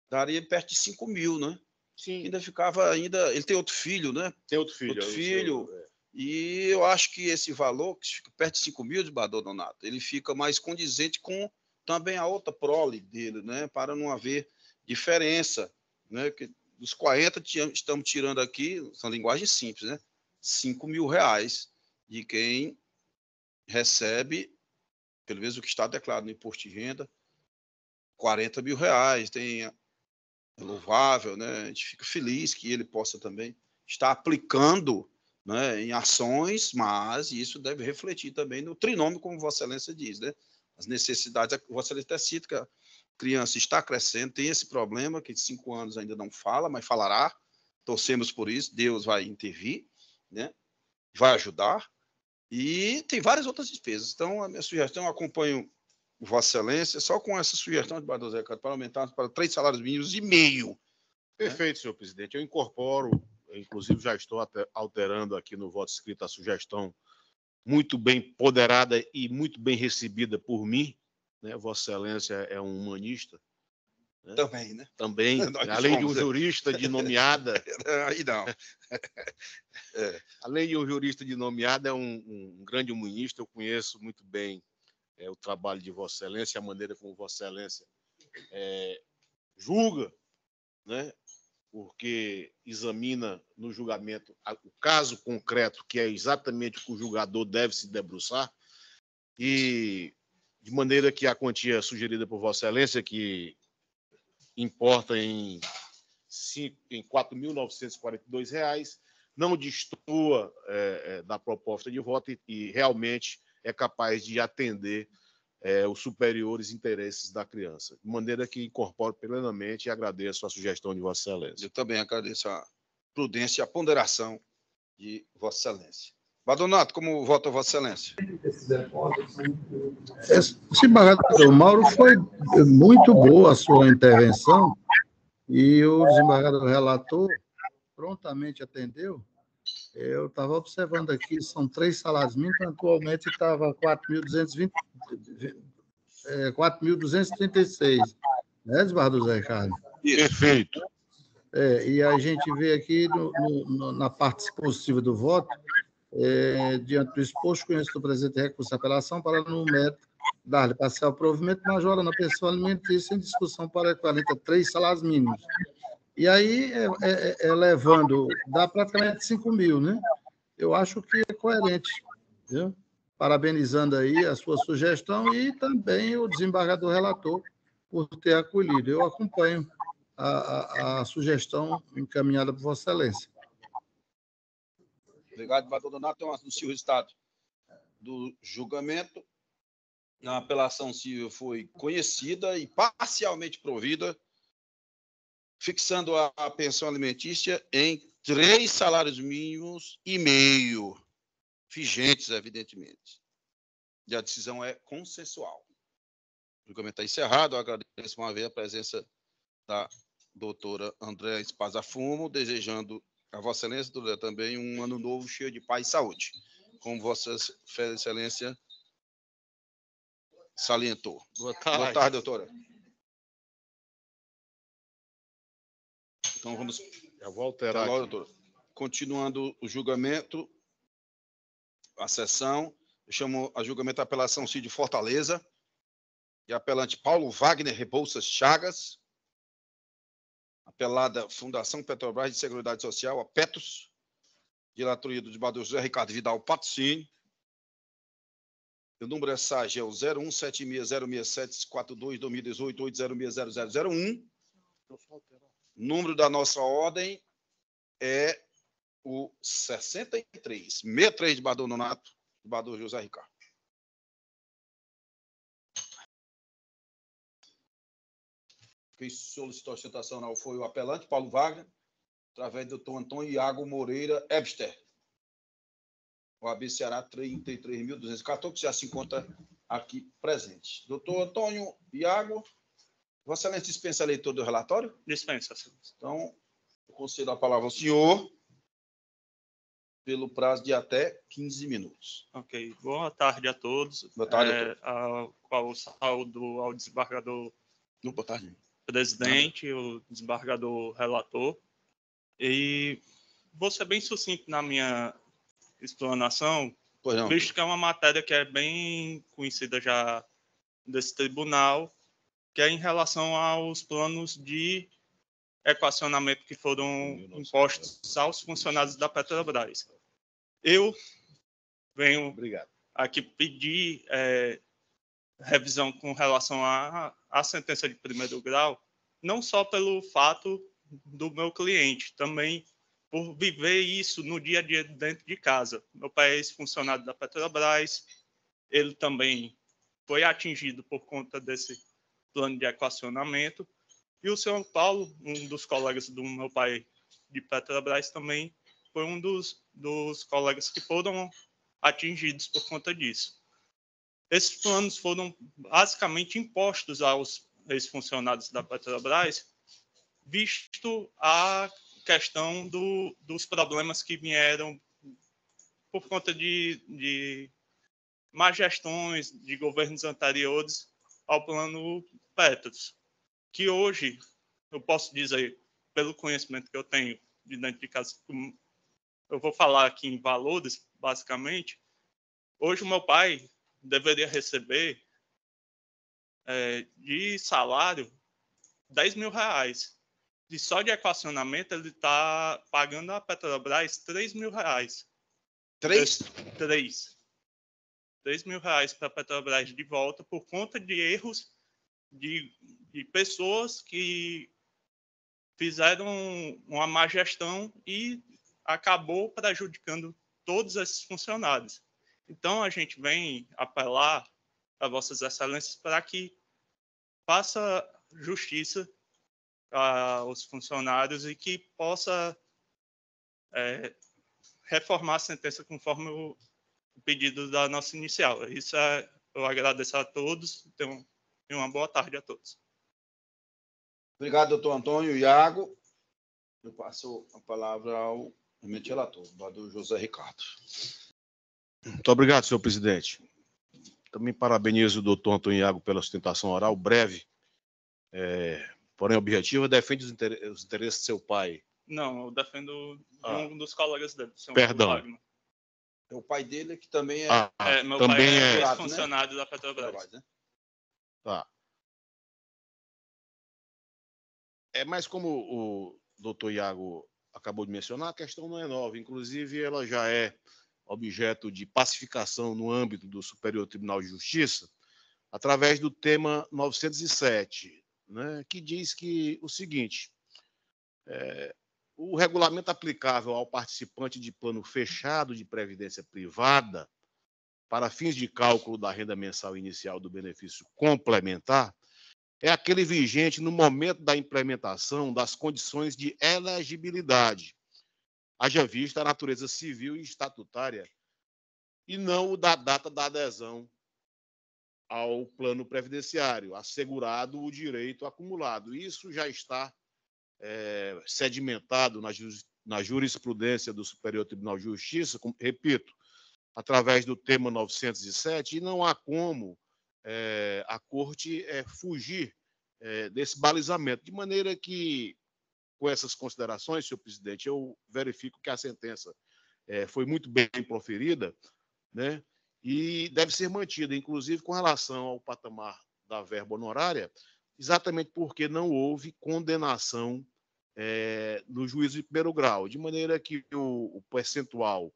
S1: daria perto de 5 mil, né?
S6: Sim.
S1: Ainda ficava, ele tem outro filho, né?
S6: Tem outro filho.
S1: Outro filho. E eu acho que esse valor, que fica perto de 5 mil de Bador Donato, ele fica mais condizente com também a outra prole dele, né? Para não haver diferença, né? Que dos 40 estamos tirando aqui, são linguagens simples, né? R$ 5 mil de quem recebe, pelo menos o que está declarado no imposto de renda, R$ 40 mil. Tem louvável, né? A gente fica feliz que ele possa também estar aplicando, né, em ações, mas isso deve refletir também no trinômio, como Vossa Excelência diz, né? As necessidades, Vossa Excelência até cita que a criança está crescendo, tem esse problema, que de 5 anos ainda não fala, mas falará, torcemos por isso, Deus vai intervir, né? Vai ajudar, e tem várias outras despesas. Então, a minha sugestão, eu acompanho Vossa Excelência, só com essa sugestão de Bador Zé Ricardo, para aumentar para 3 salários mínimos e meio.
S6: Perfeito, senhor presidente. Eu incorporo, inclusive já estou alterando aqui no voto escrito a sugestão muito bem ponderada e muito bem recebida por mim, né? Vossa Excelência é um humanista. Né?
S1: Também, né?
S6: Também, além de um jurista de nomeada.
S1: Aí não.
S6: Além de um jurista de nomeada, é um grande humanista. Eu conheço muito bem o trabalho de Vossa Excelência, a maneira como Vossa Excelência julga, né? Porque examina no julgamento o caso concreto, que é exatamente o que o julgador deve se debruçar, e de maneira que a quantia sugerida por Vossa Excelência, que importa em R$ 4.942, não destoa da proposta de voto e realmente é capaz de atender os superiores interesses da criança, de maneira que incorporo plenamente e agradeço a sugestão de Vossa Excelência.
S1: Eu também agradeço a prudência e a ponderação de Vossa Excelência. Bador Donato, como vota Vossa Excelência?
S3: Desembargador Mauro, foi muito boa a sua intervenção e o desembargador relator prontamente atendeu. Eu estava observando aqui, são 3 salários mínimos, atualmente estava 4.236, né, desembargador Zé Ricardo?
S6: Perfeito.
S3: E a gente vê aqui na parte expositiva do voto, diante do exposto, conheço do presidente recurso de apelação para, no mérito, dar-lhe parcial provimento major na pensão alimentícia em discussão para equivalente a 3 salários mínimos. E aí, levando, dá praticamente 5 mil, né? Eu acho que é coerente, viu? Parabenizando aí a sua sugestão e também o desembargador relator por ter acolhido. Eu acompanho a sugestão encaminhada por Vossa Excelência.
S1: Obrigado, Bador Donato. Então, anuncio o resultado do julgamento. A apelação civil foi conhecida e parcialmente provida, fixando a pensão alimentícia em 3 salários mínimos e meio, vigentes, evidentemente. E a decisão é consensual. O julgamento está encerrado. Eu agradeço uma vez a presença da doutora Andréa Espazafumo, desejando a Vossa Excelência, doutora, também um ano novo cheio de paz e saúde, como Vossa Excelência salientou.
S6: Boa tarde.
S1: Boa tarde, doutora. Então, vamos...
S6: Já vou alterar
S1: logo,
S6: aqui.
S1: doutora. Continuando o julgamento, a sessão, eu chamo a julgamento da apelação Cid Fortaleza e apelante Paulo Wagner Rebouças Chagas, apelada Fundação Petrobras de Seguridade Social, a PETOS, dilatoria do desembargador José Ricardo Vidal Patrocínio. O número é SAG, é o 0176067428-2018-806001. O número da nossa ordem é o 63 de Bador Nonato, de Bador José Ricardo. Quem solicitou a sustentação foi o apelante, Paulo Wagner, através do Dr. Antônio Iago Moreira Ebster. O AB Ceará 33.214, que já se encontra aqui presente. Doutor Antônio Iago, Vossa Excelência dispensa a leitura do relatório?
S8: Dispensa, senhor.
S1: Então, eu concedo a palavra ao senhor pelo prazo de até 15 minutos.
S8: Ok. Boa tarde a todos.
S1: Boa tarde, doutor.
S8: Qual saúdo ao desembargador
S1: Boa tarde.
S8: presidente, o desembargador relator. E vou ser bem sucinto na minha explanação, visto que é uma matéria que é bem conhecida já desse tribunal, que é em relação aos planos de equacionamento que foram impostos aos funcionários da Petrobras. Eu venho aqui pedir revisão com relação à sentença de primeiro grau, não só pelo fato do meu cliente, também por viver isso no dia a dia dentro de casa. Meu pai é ex-funcionário da Petrobras, ele também foi atingido por conta desse plano de equacionamento, e o senhor Paulo, um dos colegas do meu pai de Petrobras, também foi um dos colegas que foram atingidos por conta disso. Esses planos foram basicamente impostos aos ex-funcionários da Petrobras, visto a questão dos problemas que vieram por conta de má gestões de governos anteriores ao plano Petros, que hoje, eu posso dizer, pelo conhecimento que eu tenho de dentro de casa, eu vou falar aqui em valores, basicamente, hoje o meu pai deveria receber de salário R$10.000. E só de equacionamento ele está pagando a Petrobras R$3.000. R$3.000 para a Petrobras de volta por conta de erros de pessoas que fizeram uma má gestão e acabou prejudicando todos esses funcionários. Então, a gente vem apelar a Vossas Excelências para que faça justiça aos funcionários e que possa reformar a sentença conforme o pedido da nossa inicial. Isso eu agradeço a todos. Então, uma boa tarde a todos.
S1: Obrigado, doutor Antônio Iago. Eu passo a palavra ao relator, do José Ricardo.
S6: Muito obrigado, senhor presidente. Também parabenizo o doutor Antônio Iago pela sustentação oral breve, porém objetiva. Defende os interesses do seu pai.
S8: Não, eu defendo um dos colegas dele.
S6: Perdão.
S1: É o pai dele que também
S8: meu
S6: também
S8: pai é funcionário da Petrobras.
S1: Né?
S6: Tá. Mas como o doutor Iago acabou de mencionar, a questão não é nova. Inclusive, ela já é objeto de pacificação no âmbito do Superior Tribunal de Justiça, através do tema 907, né, que diz que o seguinte: o regulamento aplicável ao participante de plano fechado de previdência privada para fins de cálculo da renda mensal inicial do benefício complementar é aquele vigente no momento da implementação das condições de elegibilidade, haja vista a natureza civil e estatutária, e não o da data da adesão ao plano previdenciário, assegurado o direito acumulado. Isso já está sedimentado na jurisprudência do Superior Tribunal de Justiça, repito, através do tema 907, e não há como a Corte fugir desse balizamento. De maneira que, com essas considerações, senhor presidente, eu verifico que a sentença foi muito bem proferida, né, e deve ser mantida, inclusive com relação ao patamar da verba honorária, exatamente porque não houve condenação no juízo de primeiro grau, de maneira que o percentual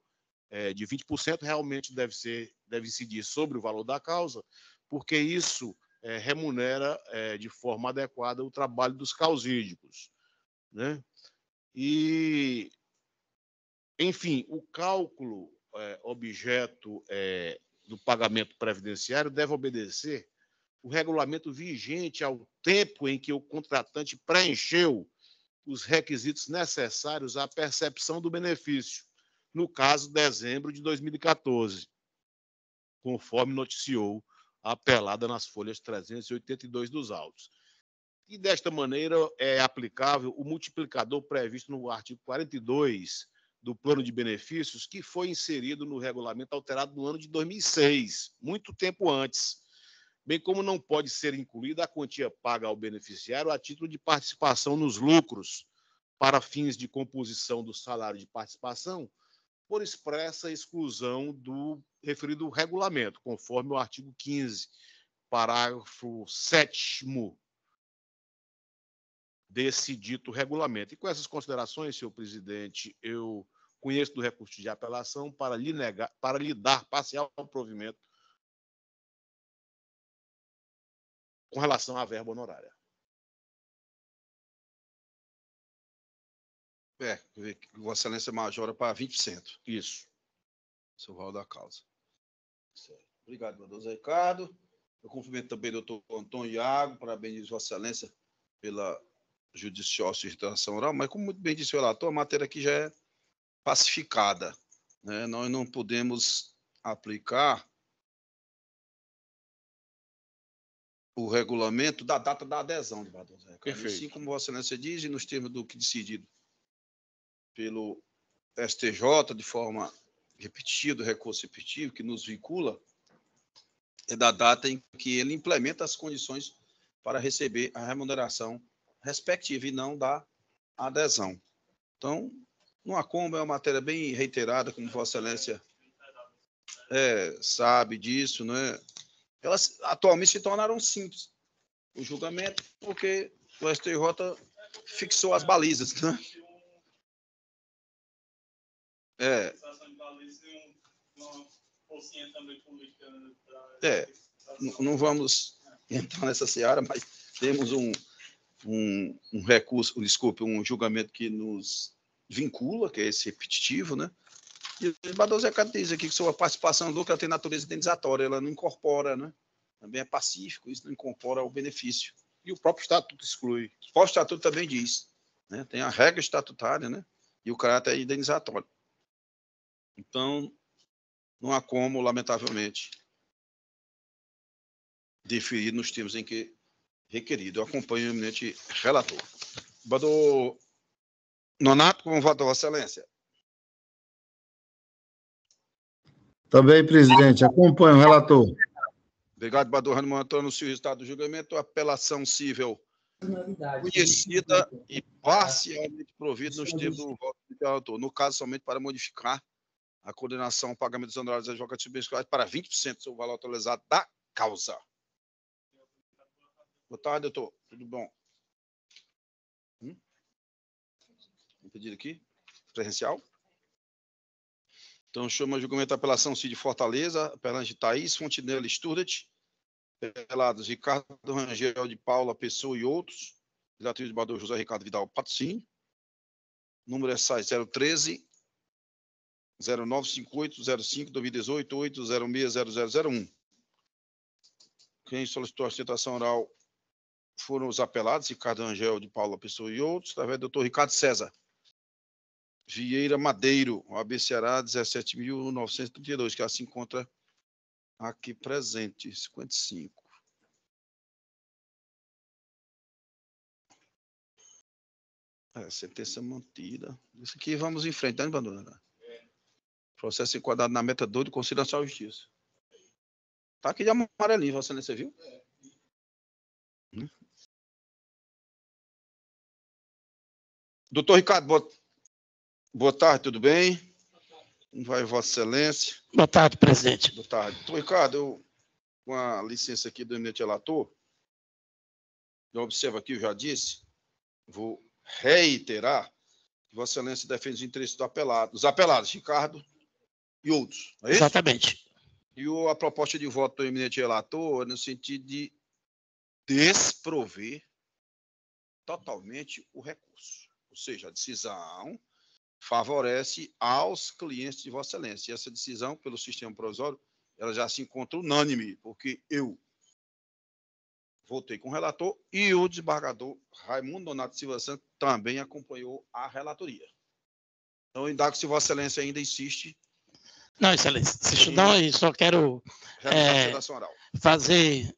S6: de 20% realmente deve incidir sobre o valor da causa, porque isso remunera de forma adequada o trabalho dos causídicos, né? E Enfim, o cálculo objeto do pagamento previdenciário deve obedecer o regulamento vigente ao tempo em que o contratante preencheu os requisitos necessários à percepção do benefício, no caso, dezembro de 2014, conforme noticiou a apelada nas folhas 382 dos autos. E, desta maneira, é aplicável o multiplicador previsto no artigo 42 do Plano de Benefícios, que foi inserido no regulamento alterado no ano de 2006, muito tempo antes, bem como não pode ser incluída a quantia paga ao beneficiário a título de participação nos lucros para fins de composição do salário de participação, por expressa exclusão do referido regulamento, conforme o artigo 15, parágrafo 7º desse dito regulamento. E com essas considerações, senhor presidente, eu conheço do recurso de apelação para lhe dar parcial provimento com relação à verba honorária.
S1: Vossa Excelência majora para 20%.
S6: Isso.
S1: Seu valor da causa. Certo. Obrigado, doutor Zé Ricardo. Eu cumprimento também o doutor Antônio Iago, parabenizo Vossa Excelência pela judiciosa sustentação oral, mas como muito bem disse o relator, a matéria aqui já é pacificada, né? Nós não podemos aplicar o regulamento da data da adesão de Bador Zé Ricardo. Assim como Vossa Excelência diz, e nos termos do que decidido pelo STJ, de forma repetida, do recurso repetitivo, que nos vincula, é da data em que ele implementa as condições para receber a remuneração respectiva e não da adesão. Então, não há como, é uma matéria bem reiterada, como Vossa Excelência sabe disso, né? Elas atualmente se tornaram simples, o julgamento, porque o STJ fixou as balizas, né? Não vamos entrar nessa seara, mas temos um recurso, desculpe, um julgamento que nos vincula, que é esse repetitivo, né? E o Bador Zé Ricardo diz aqui que sua participação no lucro ela tem natureza indenizatória, ela não incorpora, né? Também é pacífico, isso não incorpora o benefício.
S6: E o próprio estatuto exclui.
S1: O próprio estatuto também diz, né? Tem a regra estatutária, né? E o caráter indenizatório. Então, não há como, lamentavelmente, deferir nos termos em que requerido. Eu acompanho o eminente relator. Bador Nonato, com o voto da Vossa Excelência.
S3: Também, presidente, acompanho o relator.
S1: Obrigado, Bador Raimundo Antônio. Anuncio o resultado do julgamento. Apelação cível conhecida e parcialmente provida nos termos do voto do relator. No caso, somente para modificar a condenação ao pagamento dos honorários advocatícios para 20% do valor atualizado da causa. Boa tarde, doutor. Tudo bom? Um pedido aqui? Presencial? Então, chama o julgamento da apelação Cid Fortaleza, apelante Thaís Fontinelli Sturdet, apelados Ricardo Rangel de Paula Pessoa e outros, relativo de Bador José Ricardo Vidal Patrocínio, número é SAI 013 0958 05 2018 8060001. Quem solicitou a sustentação oral foram os apelados, Ricardo Rangel de Paula Pessoa e outros, através do doutor Ricardo César Vieira Madeiro, OAB Ceará 17.932, que ela se encontra aqui presente, 55. Sentença mantida. Isso aqui vamos em frente, né, Bandona? Processo enquadrado na meta 2 do Conselho Nacional de Justiça. Tá aqui de amarelinho, Vossa Excelência viu? Doutor Ricardo, boa tarde, tudo bem? Como vai, Vossa Excelência?
S9: Boa tarde, presidente.
S1: Boa tarde. Doutor Ricardo, com a licença aqui do eminente relator, eu observo aqui, eu já disse, vou reiterar que Vossa Excelência defende os interesses do apelado, dos apelados, Ricardo e outros. É isso?
S9: Exatamente.
S1: E a proposta de voto do eminente relator é no sentido de desprover totalmente o recurso. Ou seja, a decisão favorece aos clientes de Vossa Excelência. E essa decisão, pelo sistema provisório, ela já se encontra unânime, porque eu votei com o relator e o desembargador Raimundo Donato Silva Santos também acompanhou a relatoria. Então, eu indago se Vossa Excelência ainda insiste.
S9: Não, Excelência, não, eu só quero fazer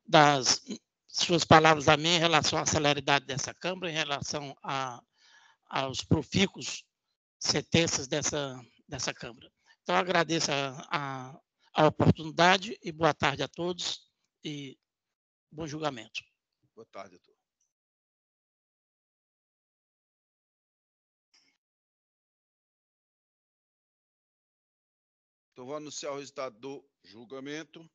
S9: das suas palavras a mim em relação à celeridade dessa Câmara, em relação aos profícuos sentenças dessa Câmara. Então, agradeço a oportunidade e boa tarde a todos e bom julgamento.
S1: Boa tarde, doutor. Então, vou anunciar o resultado do julgamento.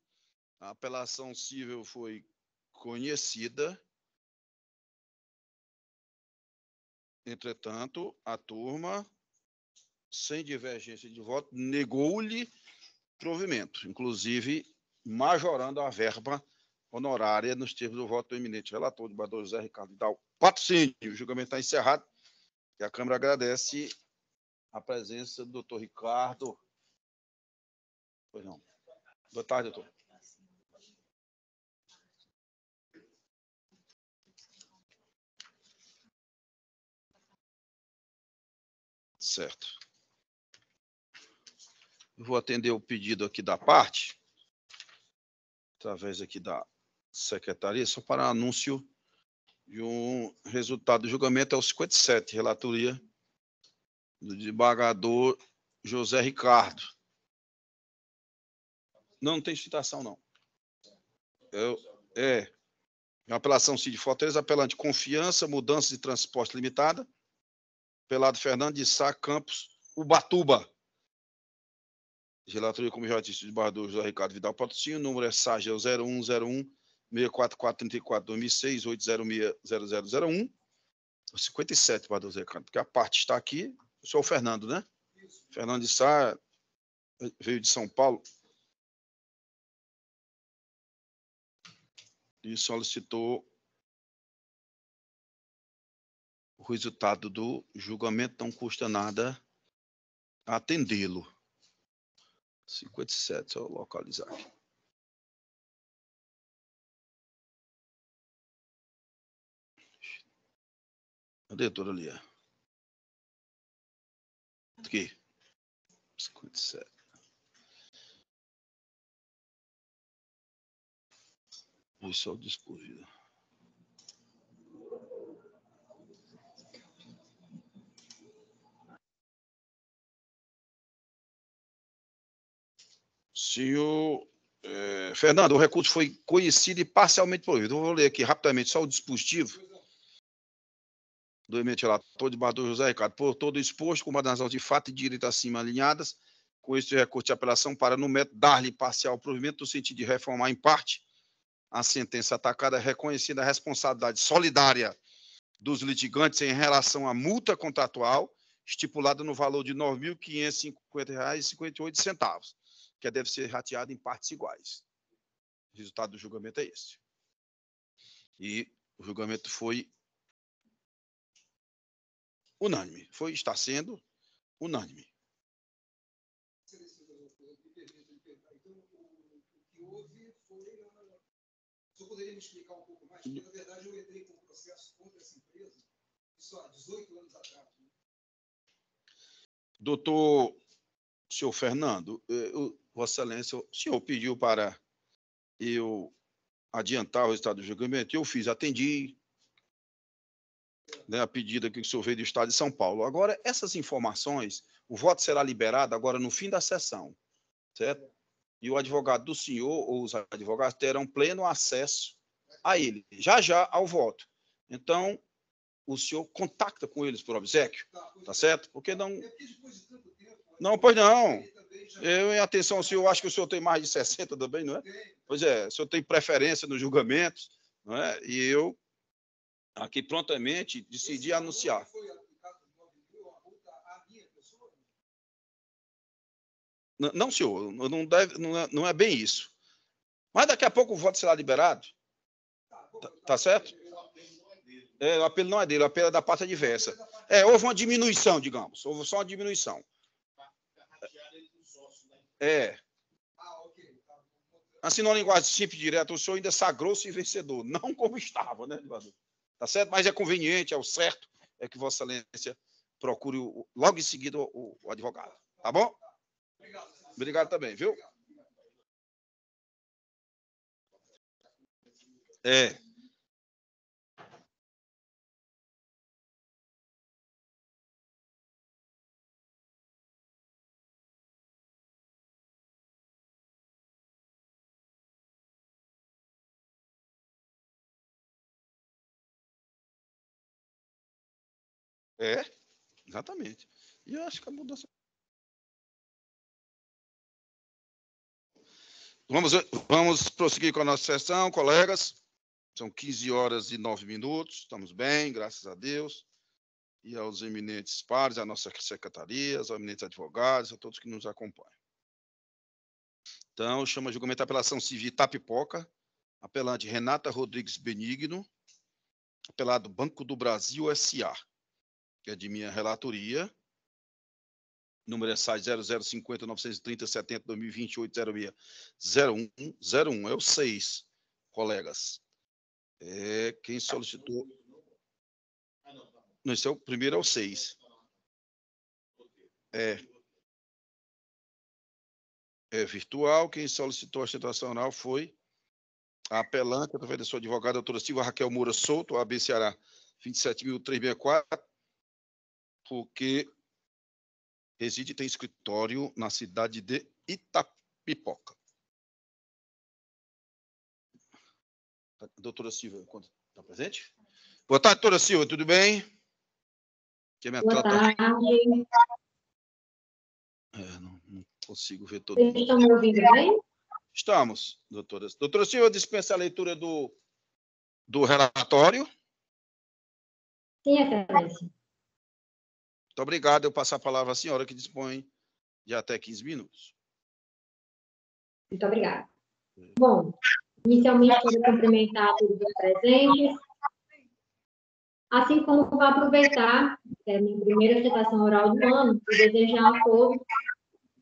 S1: A apelação civil foi conhecida. Entretanto, a turma, sem divergência de voto, negou-lhe provimento, inclusive majorando a verba honorária nos termos do voto do eminente relator, desembargador José Ricardo Vidal Patrocínio. O julgamento está encerrado e a Câmara agradece a presença do doutor Ricardo. Pois não. Boa tarde, doutor. Certo. Vou atender o pedido aqui da parte, através aqui da secretaria, só para anúncio de um resultado do julgamento, é o 57, relatoria do desembargador José Ricardo. Não tem citação, não. É uma apelação Cid Fortaleza, apelante Confiança, Mudança de Transporte Limitada, apelado Fernando de Sá Campos, Ubatuba. Relatoria, como já disse, do desembargador José Ricardo Vidal Patrocínio, número é SAG 0101-64434-2006, 806-0001. 57, desembargador José Ricardo, porque a parte está aqui. Eu sou o Fernando, né? Isso. Fernando de Sá veio de São Paulo e solicitou o resultado do julgamento, não custa nada atendê-lo. 57, só localizar aqui. Cadê, doutora Lia? Aqui. 57. Isso é o disposto. Senhor Fernando, o recurso foi conhecido e parcialmente provido. Eu vou ler aqui rapidamente só o dispositivo do eminente relator de desembargador José Ricardo. Por todo exposto, com uma razão de fato e direito acima alinhadas, com este recurso de apelação para, no método, dar-lhe parcial provimento no sentido de reformar em parte a sentença atacada, reconhecida a responsabilidade solidária dos litigantes em relação à multa contratual estipulada no valor de R$ 9.550,58, que deve ser rateada em partes iguais. O resultado do julgamento é esse. E o julgamento foi unânime. Está sendo unânime.
S10: Você poderia me explicar um pouco mais? Porque, na verdade, eu entrei com um processo contra essa empresa, isso há 18 anos atrás. Né?
S1: Doutor, senhor Fernando, Vossa Excelência, o senhor pediu para eu adiantar o resultado do julgamento, eu fiz, atendi, né, a pedida que o senhor veio do Estado de São Paulo. Agora, essas informações, o voto será liberado agora no fim da sessão, certo? E o advogado do senhor, ou os advogados, terão pleno acesso a ele, já ao voto. Então, o senhor contacta com eles por obséquio, tá certo? Porque não... Não, pois não. Eu, em atenção ao senhor, acho que o senhor tem mais de 60 também, não é? Pois é, o senhor tem preferência nos julgamentos, não é? E eu, aqui prontamente, decidi anunciar. Não, senhor, não é bem isso. Mas daqui a pouco o voto será liberado. Tá certo? O apelo não é dele, o apelo é da parte adversa. Houve uma diminuição, digamos. Houve só uma diminuição. Assim, na linguagem simples e direta, o senhor ainda sagrou-se vencedor, não como estava, né, advogado? Tá certo? Mas é conveniente, é o certo, é que Vossa Excelência procure logo em seguida o advogado. Tá bom? Obrigado também, viu? Exatamente. E eu acho que a mudança... Vamos prosseguir com a nossa sessão, colegas. São 15h09. Estamos bem, graças a Deus. E aos eminentes pares, à nossa secretaria, aos eminentes advogados, a todos que nos acompanham. Então, eu chamo a julgamento a apelação civil Itapipoca, apelante Renata Rodrigues Benigno, apelado Banco do Brasil S.A., que é de minha relatoria, número é SAI 0050-930-70-2028-06-0101, é o 6, colegas. Quem solicitou... Não, esse é o primeiro, é o 6. Virtual. Quem solicitou a sustentação oral foi a apelante, através da sua advogada, a doutora Silva Raquel Moura Souto, AB Ceará 27.364, porque reside e tem escritório na cidade de Itapipoca. Doutora Silva, está presente? Boa tarde, doutora Silva, tudo bem?
S11: Boa tarde.
S1: Não consigo ver todo
S11: mundo. Vocês estão me ouvindo bem?
S1: Estamos, doutora. Doutora Silva, dispensa a leitura do relatório.
S11: Sim, Excelência.
S1: Muito obrigado. Eu passo a palavra à senhora, que dispõe de até 15 minutos.
S11: Muito obrigada. Bom, inicialmente, quero cumprimentar todos os presentes, assim como vou aproveitar minha primeira sessão oral do ano e desejar a todos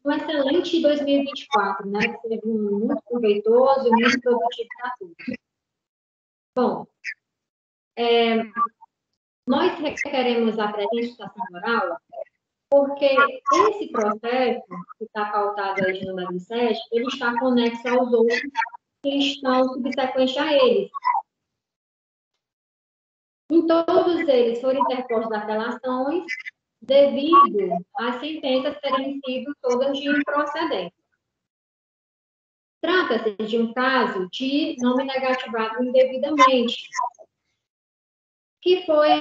S11: um excelente 2024, né? Que seja muito proveitoso e muito produtivo para todos. Bom, nós requeremos a presente sessão oral porque esse processo, que está pautado aí de número 7, ele está conexo aos outros que estão subsequentes a eles. Em todos eles foram interpostas apelações devido às sentenças terem sido todas de improcedência. Trata-se de um caso de nome negativado indevidamente, que foi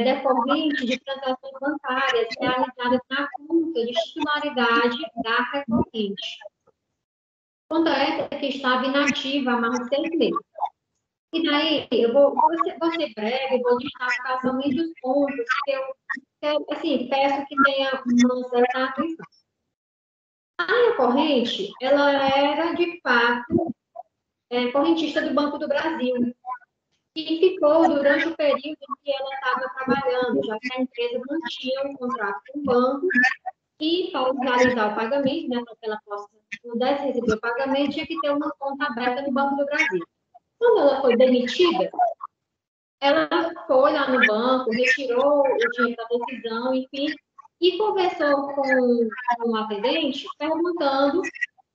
S11: decorrente de transações bancárias realizadas na conta de titularidade da recorrente. Conta essa que estava inativa há mais de 6 meses. E daí, eu vou ser breve, vou destacar somente os pontos que eu peço que tenha uma certa atenção. A recorrente, ela era, de fato, correntista do Banco do Brasil, e ficou durante o período em que ela estava trabalhando, já que a empresa não tinha um contrato com o banco, e para realizar o pagamento, né, para que ela pudesse receber o pagamento, tinha que ter uma conta aberta no Banco do Brasil. Quando ela foi demitida, ela foi lá no banco, retirou o dinheiro da decisão, enfim, e conversou com o atendente, perguntando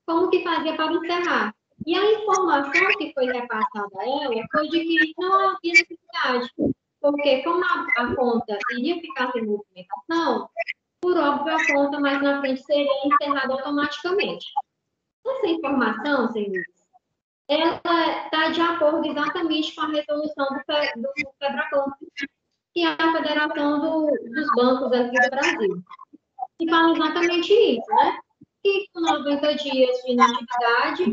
S11: como que fazia para encerrar. E a informação que foi repassada a ela foi de que não havia necessidade, porque como a conta iria ficar sem movimentação, por óbvio, a conta mais na frente seria encerrada automaticamente. Essa informação, senhores, ela está de acordo exatamente com a resolução do FEBRACAMP, que é a Federação dos Bancos aqui do Brasil. E fala exatamente isso, né? Que com 90 dias de inatividade,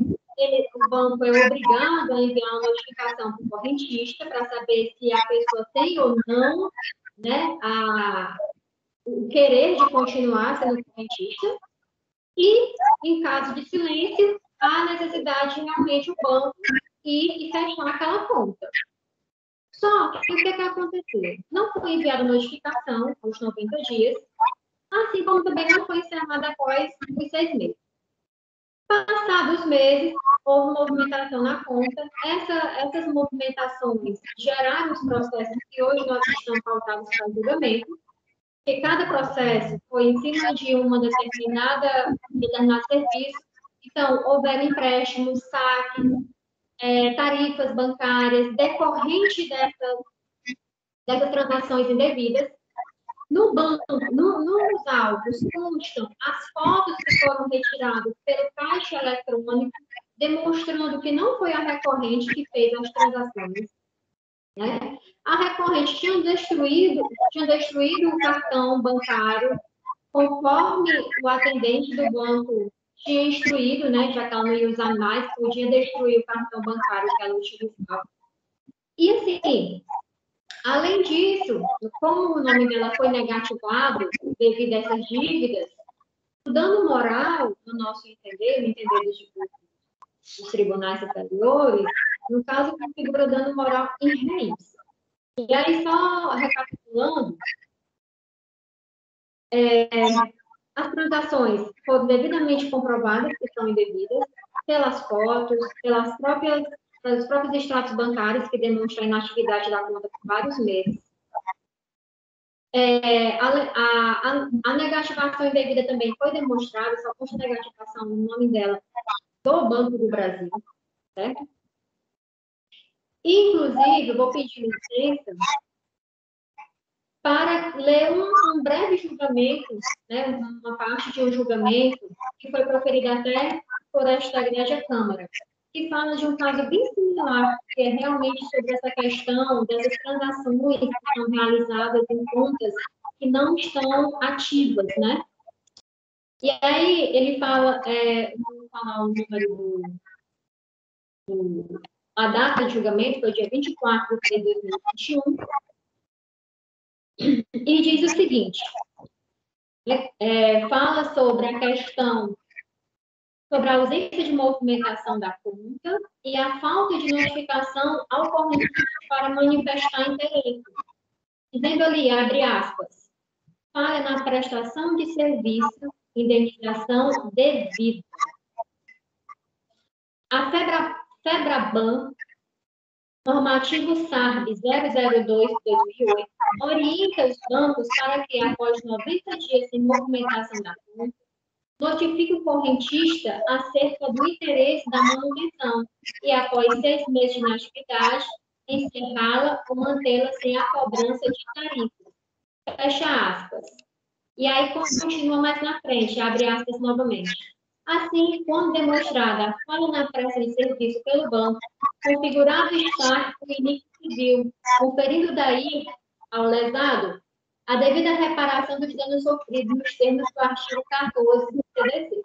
S11: o banco é obrigado a enviar uma notificação para o correntista para saber se a pessoa tem ou não, né, o querer de continuar sendo correntista. E, em caso de silêncio, há necessidade de realmente o banco ir e fechar aquela conta. Só que o que aconteceu? Não foi enviada notificação aos 90 dias, assim como também não foi encerrada após os 6 meses. Passados os meses, houve movimentação na conta. Essas movimentações geraram os processos que hoje nós estamos pautados para o julgamento, que cada processo foi em cima de uma determinado serviço. Então, houveram empréstimos, saques, tarifas bancárias, decorrente dessas transações indevidas. No banco, nos autos, constam as fotos que foram retiradas pelo caixa eletrônico, demonstrando que não foi a recorrente que fez as transações. Né? A recorrente tinha destruído o cartão bancário, conforme o atendente do banco tinha instruído, né, já que ela não ia usar mais, podia destruir o cartão bancário que ela utilizava. E assim, além disso, como o nome dela foi negativado devido a essas dívidas, o dano moral, no nosso entender, no entender dos tribunais superiores, no caso, configura dano moral em reis. E aí, só recapitulando, as transações foram devidamente comprovadas que são indevidas pelas fotos, pelos próprios extratos bancários que demonstram a inatividade da conta por vários meses. A negativação indevida também foi demonstrada, só consta negativação no nome dela do Banco do Brasil, certo? Inclusive, eu vou pedir licença para ler um breve julgamento, né, uma parte de um julgamento que foi proferido até por esta Igreja Câmara, que fala de um caso bem similar, que é realmente sobre essa questão dessas transações que são realizadas em contas que não estão ativas, né? E aí ele fala, vou falar o número a data de julgamento foi dia 24 de 2021, e diz o seguinte, fala sobre a questão, sobre a ausência de movimentação da conta e a falta de notificação ao corrente para manifestar interesse. Dizendo ali, abre aspas, falha na prestação de serviço, indenização devida. A FEBRABAN, normativo SARB 002/2008, orienta os bancos para que, após 90 dias sem movimentação da conta, notifique o correntista acerca do interesse da manutenção e, após 6 meses de inatividade, encerrá-la ou mantê-la sem a cobrança de tarifas. Fecha aspas. E aí continua mais na frente, abre aspas novamente. Assim, quando demonstrada a falha na prestação de serviço pelo banco, configurado está o início civil, conferindo daí ao lesado a devida reparação dos danos sofridos nos termos do artigo 14 do CDC,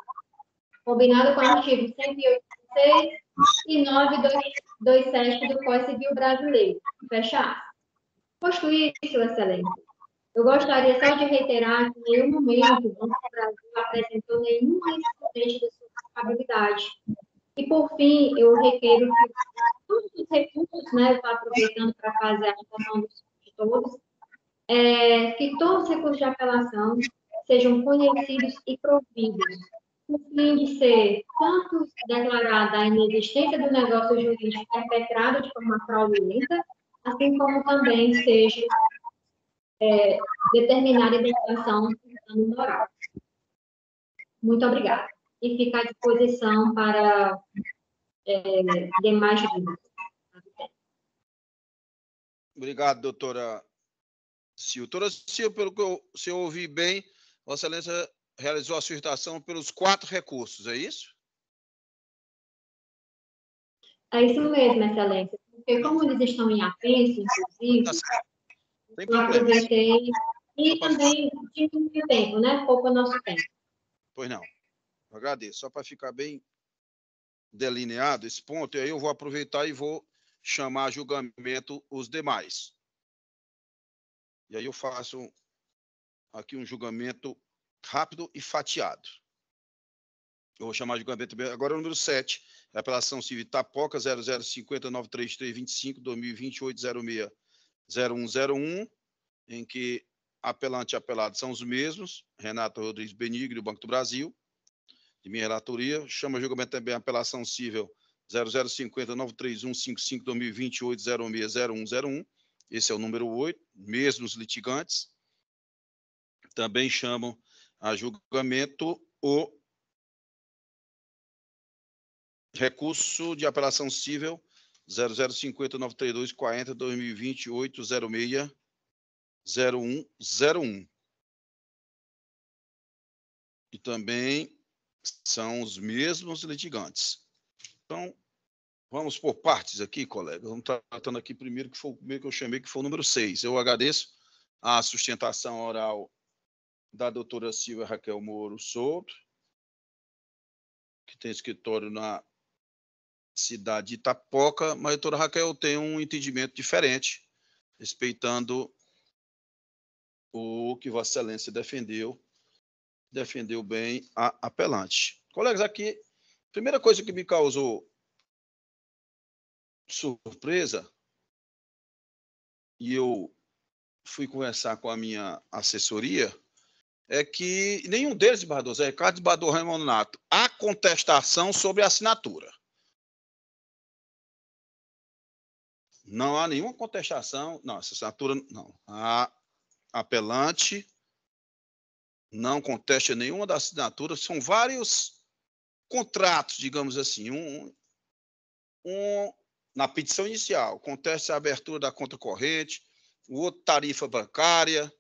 S11: combinado com o artigo 186 e 927 do Código Civil Brasileiro. Fecha aspas. Posto isso, Excelência, eu gostaria só de reiterar que em nenhum momento o Banco do Brasil apresentou nenhuma incidente de sua culpabilidade. E, por fim, eu requeiro que todos os recursos, né, eu estou aproveitando para fazer a votação de todos, que todos os recursos de apelação sejam conhecidos e providos, no fim de ser tanto declarada a inexistência do negócio jurídico perpetrado de forma fraudulenta, assim como também seja determinada a identificação do dano moral. Muito obrigada. E fica à disposição para demais dúvidas.
S1: Obrigado, doutora Sil. Doutora Sil, pelo que eu ouvi bem, Vossa Excelência realizou a citação pelos 4 recursos, é isso?
S11: É isso mesmo, Excelência. Porque como eles estão em apenso, inclusive, eu aproveitei e também diminuí o tempo, né? Pouco o nosso tempo.
S1: Pois não. Eu agradeço. Só para ficar bem delineado esse ponto, e aí eu vou aproveitar e vou chamar a julgamento os demais. E aí eu faço aqui um julgamento rápido e fatiado. Eu vou chamar de julgamento também. Agora o número 7, apelação civil Itapoca 0050-93325-2028-06-0101, em que apelante e apelado são os mesmos, Renato Rodrigues Benigno, Banco do Brasil, de minha relatoria. Chama de julgamento também a apelação civil 0050-93155-2028-06-0101. Esse é o número 8, mesmos litigantes. Também chamam a julgamento o recurso de apelação civil 0050-93240-2028-06-0101. E também são os mesmos litigantes. Então, vamos por partes aqui, colega. Vamos tratando aqui primeiro, que foi o primeiro que eu chamei, que foi o número 6. Eu agradeço a sustentação oral da doutora Silvia Raquel Moro Souto, que tem escritório na cidade de Itapoca, mas a doutora Raquel tem um entendimento diferente, respeitando o que Vossa Excelência defendeu bem a apelante. Colegas, aqui, a primeira coisa que me causou surpresa, e eu fui conversar com a minha assessoria, é que nenhum deles, desembargador Zé Ricardo, desembargador Raimundo Nato, há contestação sobre a assinatura. Não há nenhuma contestação, não, essa assinatura não. A apelante não contesta nenhuma das assinaturas, são vários contratos, digamos assim. Na petição inicial, contesta a abertura da conta corrente, o outro tarifa bancária,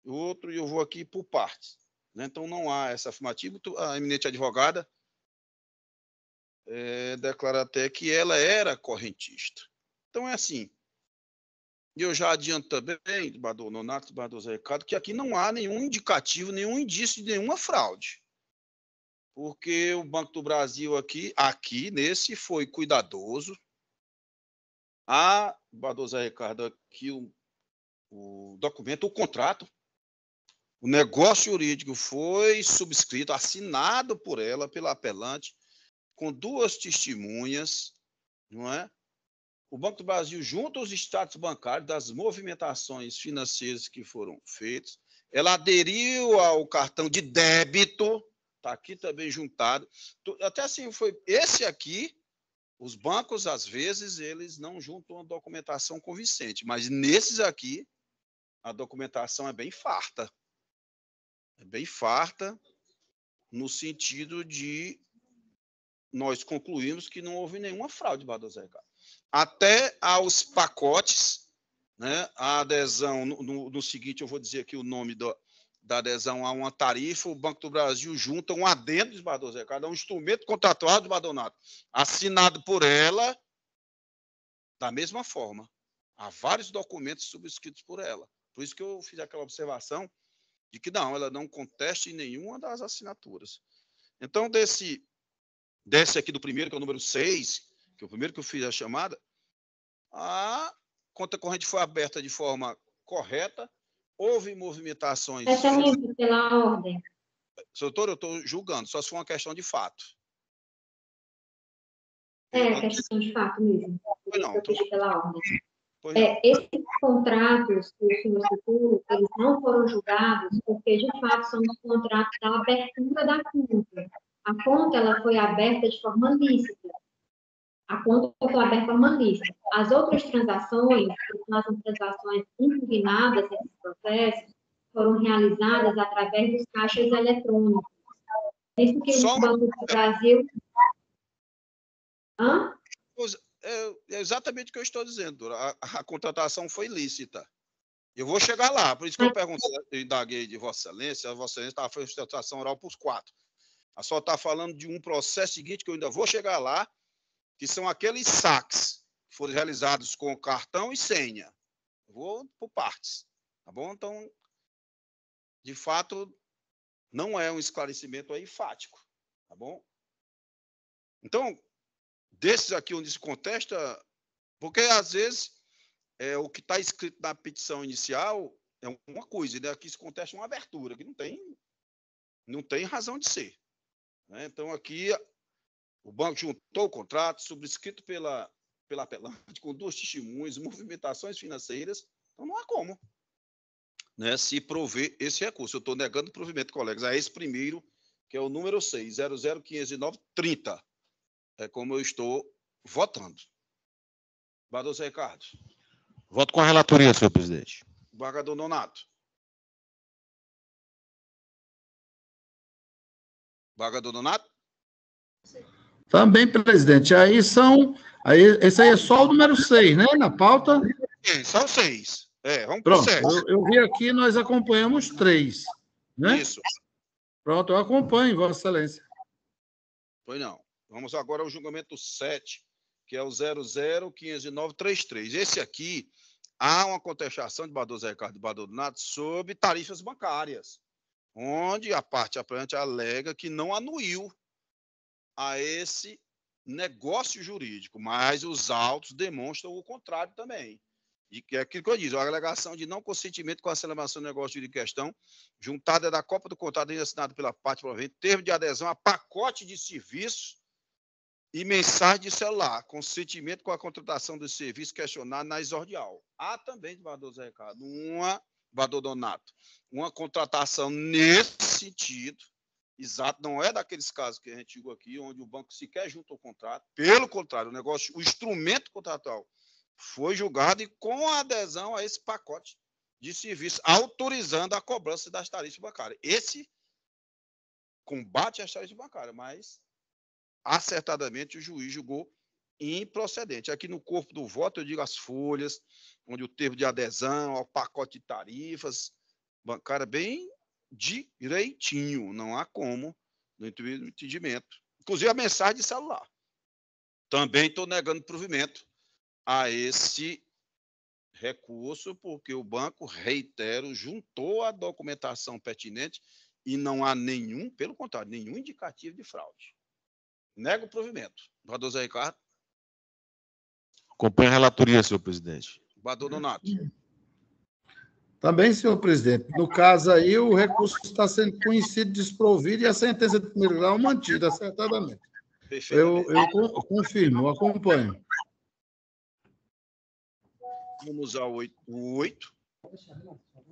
S1: o outro, e eu vou aqui por partes. Né? Então, não há essa afirmativa. A eminente advogada declara até que ela era correntista. Então, é assim. E eu já adianto também, desembargador Nonato, desembargador Zé Ricardo, que aqui não há nenhum indicativo, nenhum indício de nenhuma fraude. Porque o Banco do Brasil aqui nesse, foi cuidadoso. Desembargador Zé Ricardo, aqui o documento, o contrato, o negócio jurídico foi subscrito, assinado por ela, pela apelante, com 2 testemunhas, não é? O Banco do Brasil, junto aos status bancários das movimentações financeiras que foram feitas, ela aderiu ao cartão de débito, está aqui também juntado. Até assim, foi esse aqui, os bancos, às vezes, eles não juntam a documentação convincente, mas nesses aqui, a documentação é bem farta. É bem farta, no sentido de nós concluímos que não houve nenhuma fraude, desembargador Zé Ricardo. Até aos pacotes, né, a adesão, no seguinte, eu vou dizer aqui o nome da adesão a uma tarifa, o Banco do Brasil junta um adendo, desembargador Zé Ricardo, um instrumento contratual, desembargador Nato, assinado por ela, da mesma forma. Há vários documentos subscritos por ela. Por isso que eu fiz aquela observação de que não, ela não contesta em nenhuma das assinaturas. Então, desse aqui do primeiro, que é o número 6, que é o primeiro que eu fiz a chamada, a conta corrente foi aberta de forma correta, houve movimentações...
S11: Excelência, pela ordem.
S1: Doutor, eu estou julgando, só se for uma questão de fato.
S11: Questão de fato mesmo.
S1: Não,
S11: eu pedi pela ordem.
S1: Não.
S11: Esses contratos que o senhor citou, eles não foram julgados porque, de fato, são os contratos da abertura da conta. A conta ela foi aberta de forma lícita. A conta foi aberta de forma lícita. As outras transações, que são as transações impugnadas nesses processos, foram realizadas através dos caixas eletrônicos. Isso que o Banco do Brasil... Hã?
S1: É exatamente o que eu estou dizendo. A contratação foi lícita. Eu vou chegar lá. Por isso que eu perguntei, eu indaguei de Vossa Excelência, a Vossa Excelência estava fazendo sustentação oral para os 4. A só está falando de um processo seguinte, que eu ainda vou chegar lá, que são aqueles saques que foram realizados com cartão e senha. Eu vou por partes. Tá bom? Então, de fato, não é um esclarecimento aí enfático. Tá bom? Então, desses aqui onde se contesta, porque às vezes o que está escrito na petição inicial é uma coisa, né? Aqui se contesta uma abertura, que não tem razão de ser. Né? Então, aqui, o banco juntou o contrato, subscrito pela apelante, com 2 testemunhas, movimentações financeiras. Então, não há como, né, se prover esse recurso. Eu estou negando o provimento, colegas, a esse primeiro, que é o número 6, 0050930. É como eu estou votando. Badouza Ricardo.
S6: Voto com a relatoria, senhor presidente.
S1: Embargador Nonato. Embargador Nonato?
S3: Também, presidente. Esse aí é só o número 6, né? Na pauta.
S1: Sim, são 6. Vamos
S3: Pronto,
S1: para o 7.
S3: eu vi aqui, nós acompanhamos 3. Né?
S1: Isso.
S3: Pronto, eu acompanho, Vossa Excelência.
S1: Pois não. Vamos agora ao julgamento 7, que é o 0050933. Esse aqui, há uma contestação de Badouza Ricardo e Badouza Nonato sobre tarifas bancárias, onde a parte apelante alega que não anuiu a esse negócio jurídico, mas os autos demonstram o contrário também. E que é aquilo que eu disse, a alegação de não consentimento com a celebração do negócio jurídico em questão, juntada da cópia do contrato assinado pela parte proveniente, termo de adesão a pacote de serviços e mensagem de celular, consentimento com a contratação do serviço questionado na exordial. Há também, de Badouza Ricardo, Badouza Nonato, uma contratação nesse sentido, exato, não é daqueles casos que a gente viu aqui, onde o banco sequer junta o contrato. Pelo contrário, o instrumento contratual foi julgado e com adesão a esse pacote de serviço, autorizando a cobrança das tarifas bancárias. Esse combate às tarifas bancárias, mas acertadamente o juiz julgou improcedente. Aqui no corpo do voto, eu digo as folhas, onde o termo de adesão ao pacote de tarifas bancárias bem direitinho, não há como no entendimento. Inclusive a mensagem de celular. Também estou negando provimento a esse recurso, porque o banco, reitero, juntou a documentação pertinente e não há nenhum, pelo contrário, nenhum indicativo de fraude. Nego o provimento. Badouza Ricardo.
S6: Acompanho a relatoria, senhor presidente.
S1: Badouza Nonato.
S3: Também, senhor presidente. No caso aí, o recurso está sendo conhecido, desprovido e a sentença de primeiro grau mantida, acertadamente. Eu confirmo, eu acompanho.
S1: Vamos ao 8.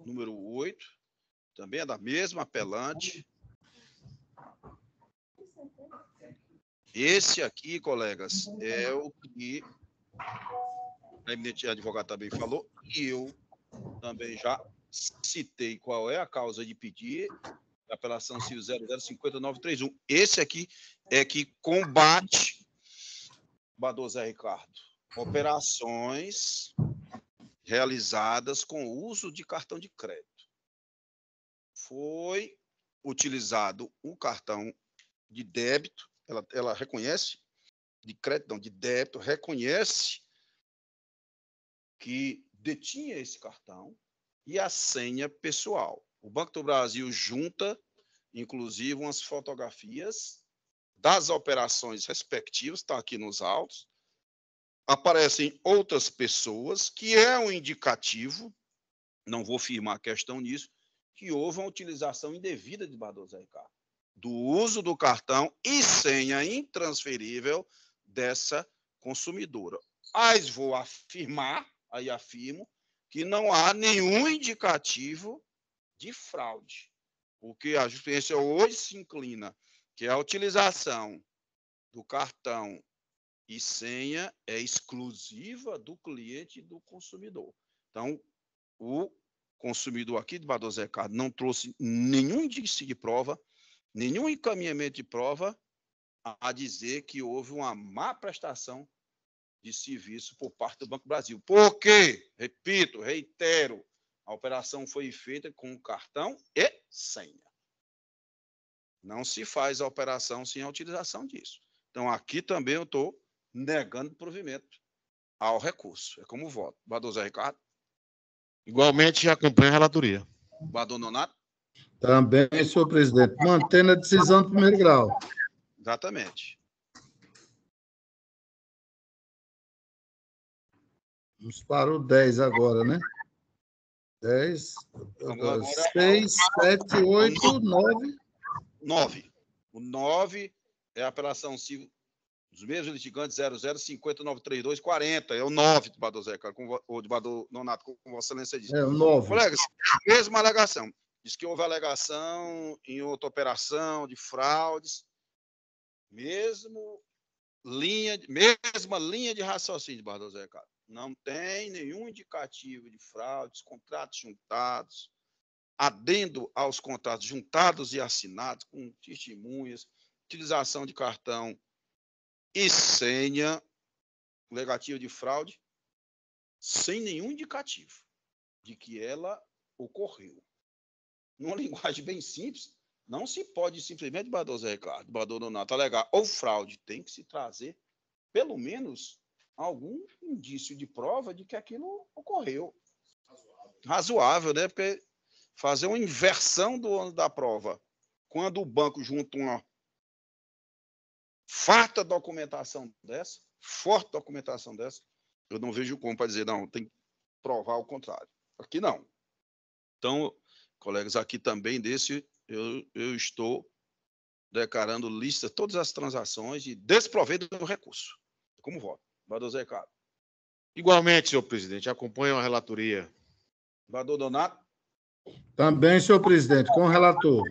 S1: Número 8. Também é da mesma apelante. Esse aqui, colegas, é o que a eminente advogada também falou, e eu também já citei qual é a causa de pedir, a apelação civil 0050931. Esse aqui é que combate, Badouza Ricardo, operações realizadas com o uso de cartão de crédito. Foi utilizado o cartão de débito, ela reconhece, de crédito, não, de débito, reconhece que detinha esse cartão e a senha pessoal. O Banco do Brasil junta, inclusive, umas fotografias das operações respectivas, está aqui nos autos. Aparecem outras pessoas, que é um indicativo, não vou firmar a questão nisso, que houve uma utilização indevida de Badouza Ricardo, do uso do cartão e senha intransferível dessa consumidora. Mas vou afirmar, aí afirmo, que não há nenhum indicativo de fraude, porque a jurisprudência hoje se inclina que a utilização do cartão e senha é exclusiva do cliente e do consumidor. Então, o consumidor aqui de Badouza Ricardo não trouxe nenhum indício de prova, nenhum encaminhamento de prova a dizer que houve uma má prestação de serviço por parte do Banco do Brasil. Porque, repito, reitero, a operação foi feita com cartão e senha. Não se faz a operação sem a utilização disso. Então, aqui também eu estou negando provimento ao recurso. É como voto. Badouza Ricardo.
S6: Igualmente, acompanho a relatoria.
S1: Badouza Nonato.
S3: Também, senhor presidente. Mantendo a decisão do primeiro grau.
S1: Exatamente.
S3: Vamos para o 10 agora, né? 10, 6, 7, 8, 9.
S1: 9. O 9 é a apelação civil dos mesmos litigantes 0050-932-40. É o 9, desembargador Zé Carlos, o desembargador Nonato, como Vossa Excelência disse.
S3: É o 9.
S1: Colegas, mesma alegação. Diz que houve alegação em outra operação de fraudes, mesma linha de raciocínio, desembargador Zé Carlos. Não tem nenhum indicativo de fraudes, contratos juntados, adendo aos contratos juntados e assinados com testemunhas, utilização de cartão e senha, negativo de fraude, sem nenhum indicativo de que ela ocorreu. Numa linguagem bem simples, não se pode simplesmente, desembargador Zé Ricardo, desembargador Donato, alegar ou fraude, tem que se trazer, pelo menos, algum indício de prova de que aquilo ocorreu. Razoável, né? Porque fazer uma inversão do ano da prova, quando o banco junta uma forte documentação dessa, eu não vejo como para dizer, não, tem que provar o contrário. Aqui não. Então, colegas, aqui também desse, eu estou declarando lista todas as transações e desprovendo do recurso. Como voto? Desembargador Zé Carlos.
S6: Igualmente, senhor presidente, acompanho a relatoria.
S1: Desembargador Donato.
S3: Também, senhor presidente, com o relator.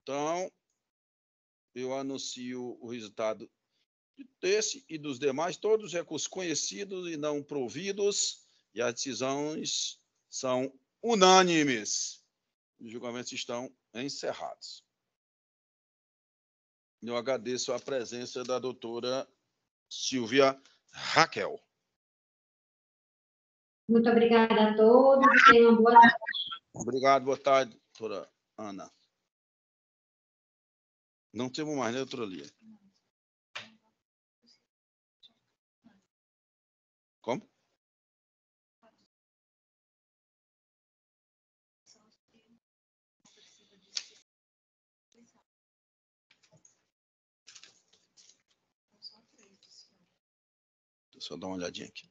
S1: Então, eu anuncio o resultado desse e dos demais, todos os recursos conhecidos e não providos, e as decisões são unânimes. Os julgamentos estão encerrados. Eu agradeço a presença da doutora Silvia Raquel.
S11: Muito obrigada a todos e tenham uma boa tarde.
S1: Obrigado, boa tarde, doutora Ana. Não temos mais, né, doutora Lia? Como? Deixa eu só dar uma olhadinha aqui.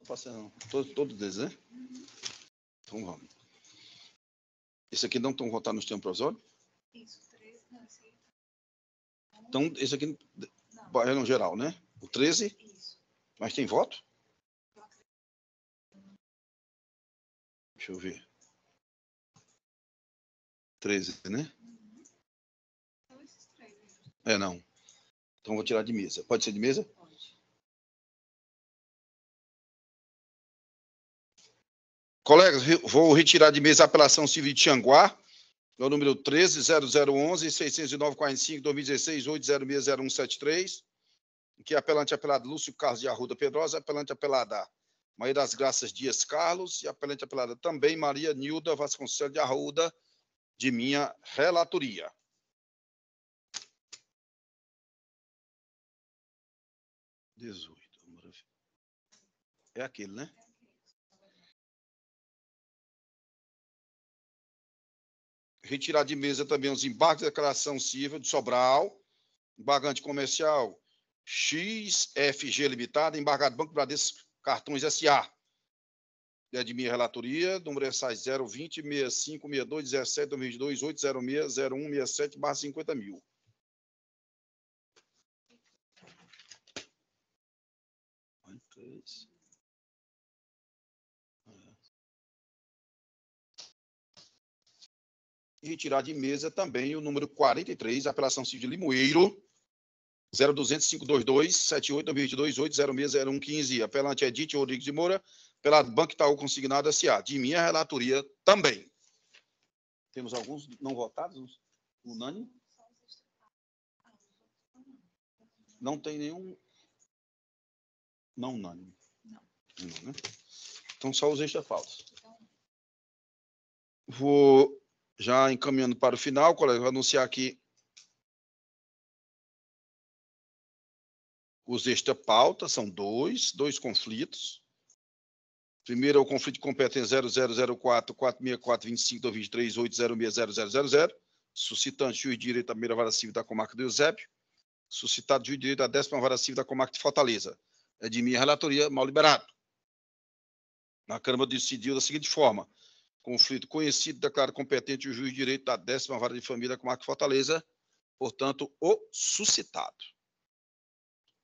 S1: Passando todos eles, né? Então vamos. Esse aqui não estão votados no sistema provisório? Isso, 13, não, esse aí. Então, esse aqui é no geral, né? O 13? Isso. Mas tem voto? Deixa eu ver. 13, né? Então, esses 3. Não. Então, vou tirar de mesa. Pode ser de mesa? Pode. Colegas, vou retirar de mesa a apelação civil de Tianguá, no número 13.0011.609.45.2016.806.0173, que é apelante apelado Lúcio Carlos de Arruda Pedrosa, apelante apelada Maria das Graças Dias Carlos e apelante apelada também Maria Nilda Vasconcelos de Arruda, de minha relatoria. É aquele, né? Retirar de mesa também os embargos de declaração civil de Sobral, embargante comercial XFG Limitada, embargado Banco Bradesco Cartões S.A. É de minha relatoria, número SAI 020 6562 17 2022 806 0167/50.000. 3. E retirar de mesa também o número 43, apelação civil de Limoeiro, 02-522-78-2022-8060115. Apelante Edith Rodrigues de Moura, apelado Banco Itaú Consignado S.A. De minha relatoria também. Temos alguns não votados? Unânime? Não tem nenhum não unânime. Não, né? Então, só os extra-pautas. Vou já encaminhando para o final, colega, vou anunciar aqui os extra-pautas, são dois conflitos. Primeiro é o conflito de competência 0004-46425-23-8060000, suscitante juiz de direito da primeira vara civil da comarca do Eusébio, suscitado juiz de direito da 10ª vara civil da comarca de Fortaleza. É de minha relatoria, mal liberado. Na Câmara decidiu da seguinte forma: conflito conhecido, declara competente o juiz de direito da 10ª vara de família da comarca de Fortaleza, portanto, o suscitado.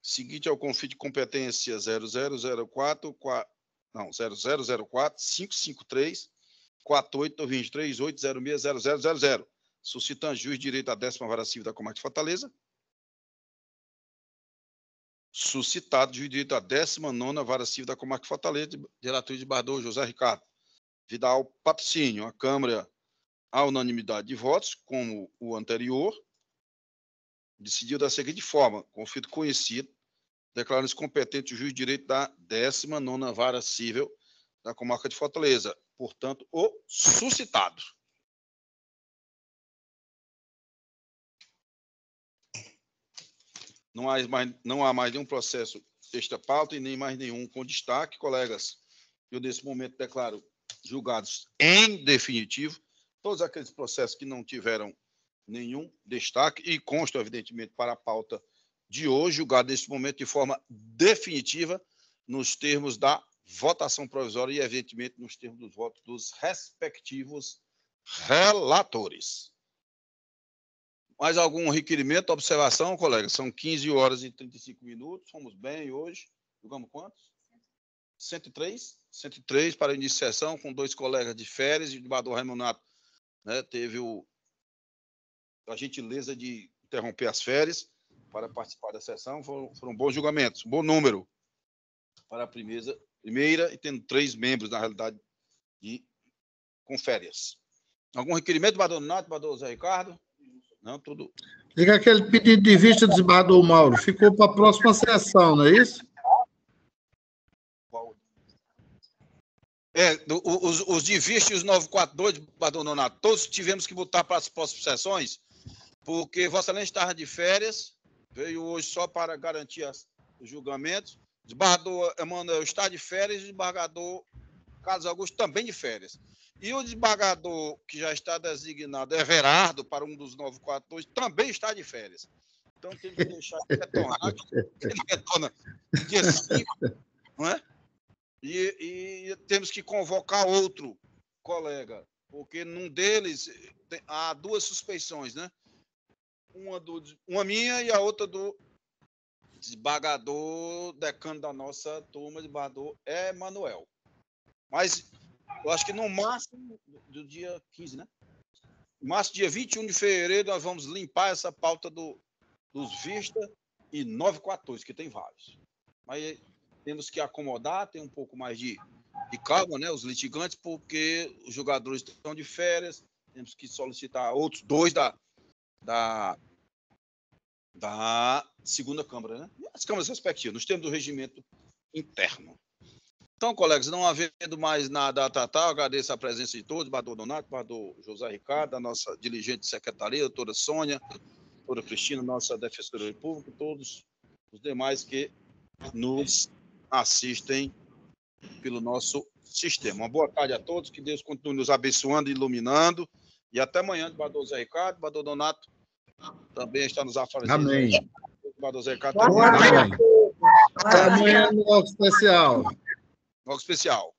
S1: Seguinte é o conflito de competência 0004-553-48-23-8060000, suscitante juiz de direito da 10ª vara civil da comarca de Fortaleza, suscitado juiz de direito da 19ª vara civil da comarca de Fortaleza, de relatoria de Bardô José Ricardo Vidal Patrocínio. A Câmara, à unanimidade de votos, como o anterior, decidiu da seguinte forma: conflito conhecido, declarando-se competente o juiz de direito da 19ª vara civil da comarca de Fortaleza, portanto, o suscitado. Não há mais nenhum processo extra-pauta e nem mais nenhum com destaque, colegas. Eu, nesse momento, declaro julgados em definitivo todos aqueles processos que não tiveram nenhum destaque e constam, evidentemente, para a pauta de hoje, julgado nesse momento de forma definitiva, nos termos da votação provisória e, evidentemente, nos termos dos votos dos respectivos relatores. Mais algum requerimento, observação, colegas? São 15 horas e 35 minutos. Fomos bem hoje. Julgamos quantos? 103? 103 para início de sessão, com 2 colegas de férias. E o desembargador Raimundo, né, teve a gentileza de interromper as férias para participar da sessão. Foram bons julgamentos. Bom número para a primeira e tendo 3 membros, na realidade, com férias. Algum requerimento, desembargador Nonato, desembargador Zé Ricardo? Não, tudo.
S3: Diga aquele pedido de vista do desembargador Mauro. Ficou para a próxima sessão, não é isso?
S1: Os de vista e os 942, desembargador Nonato, todos tivemos que botar para as próximas sessões, porque Vossa Excelência estava de férias, veio hoje só para garantir os julgamentos. O desembargador Emanuel está de férias e o desembargador Carlos Augusto também de férias. E o desembargador que já está designado, Everardo, para um dos 942, também está de férias. Então, temos que deixar ele retornar, ele retorna dia 5, não é? E temos que convocar outro colega, porque num deles há 2 suspeições, né? Uma minha e a outra do desembargador decano da nossa turma, desembargador Emanuel. Mas eu acho que no máximo do dia 15, né? No máximo, dia 21 de fevereiro, nós vamos limpar essa pauta dos Vista e 942, que tem vários. Mas temos que acomodar, ter um pouco mais de calma, né? Os litigantes, porque os jogadores estão de férias, temos que solicitar outros 2 da segunda Câmara, né? As câmaras respectivas, nos termos do regimento interno. Então, colegas, não havendo mais nada a tratar, eu agradeço a presença de todos, desembargador Donato, desembargador José Ricardo, a nossa dirigente de secretaria, a doutora Sônia, a doutora Cristina, nossa defensora pública, todos os demais que nos assistem pelo nosso sistema. Uma boa tarde a todos, que Deus continue nos abençoando e iluminando, e até amanhã, desembargador José Ricardo, desembargador Donato também está nos aparecendo.
S3: Amém.
S1: Desembargador José Ricardo
S3: também. Até amanhã no Bloco Especial.
S1: Bloco Especial.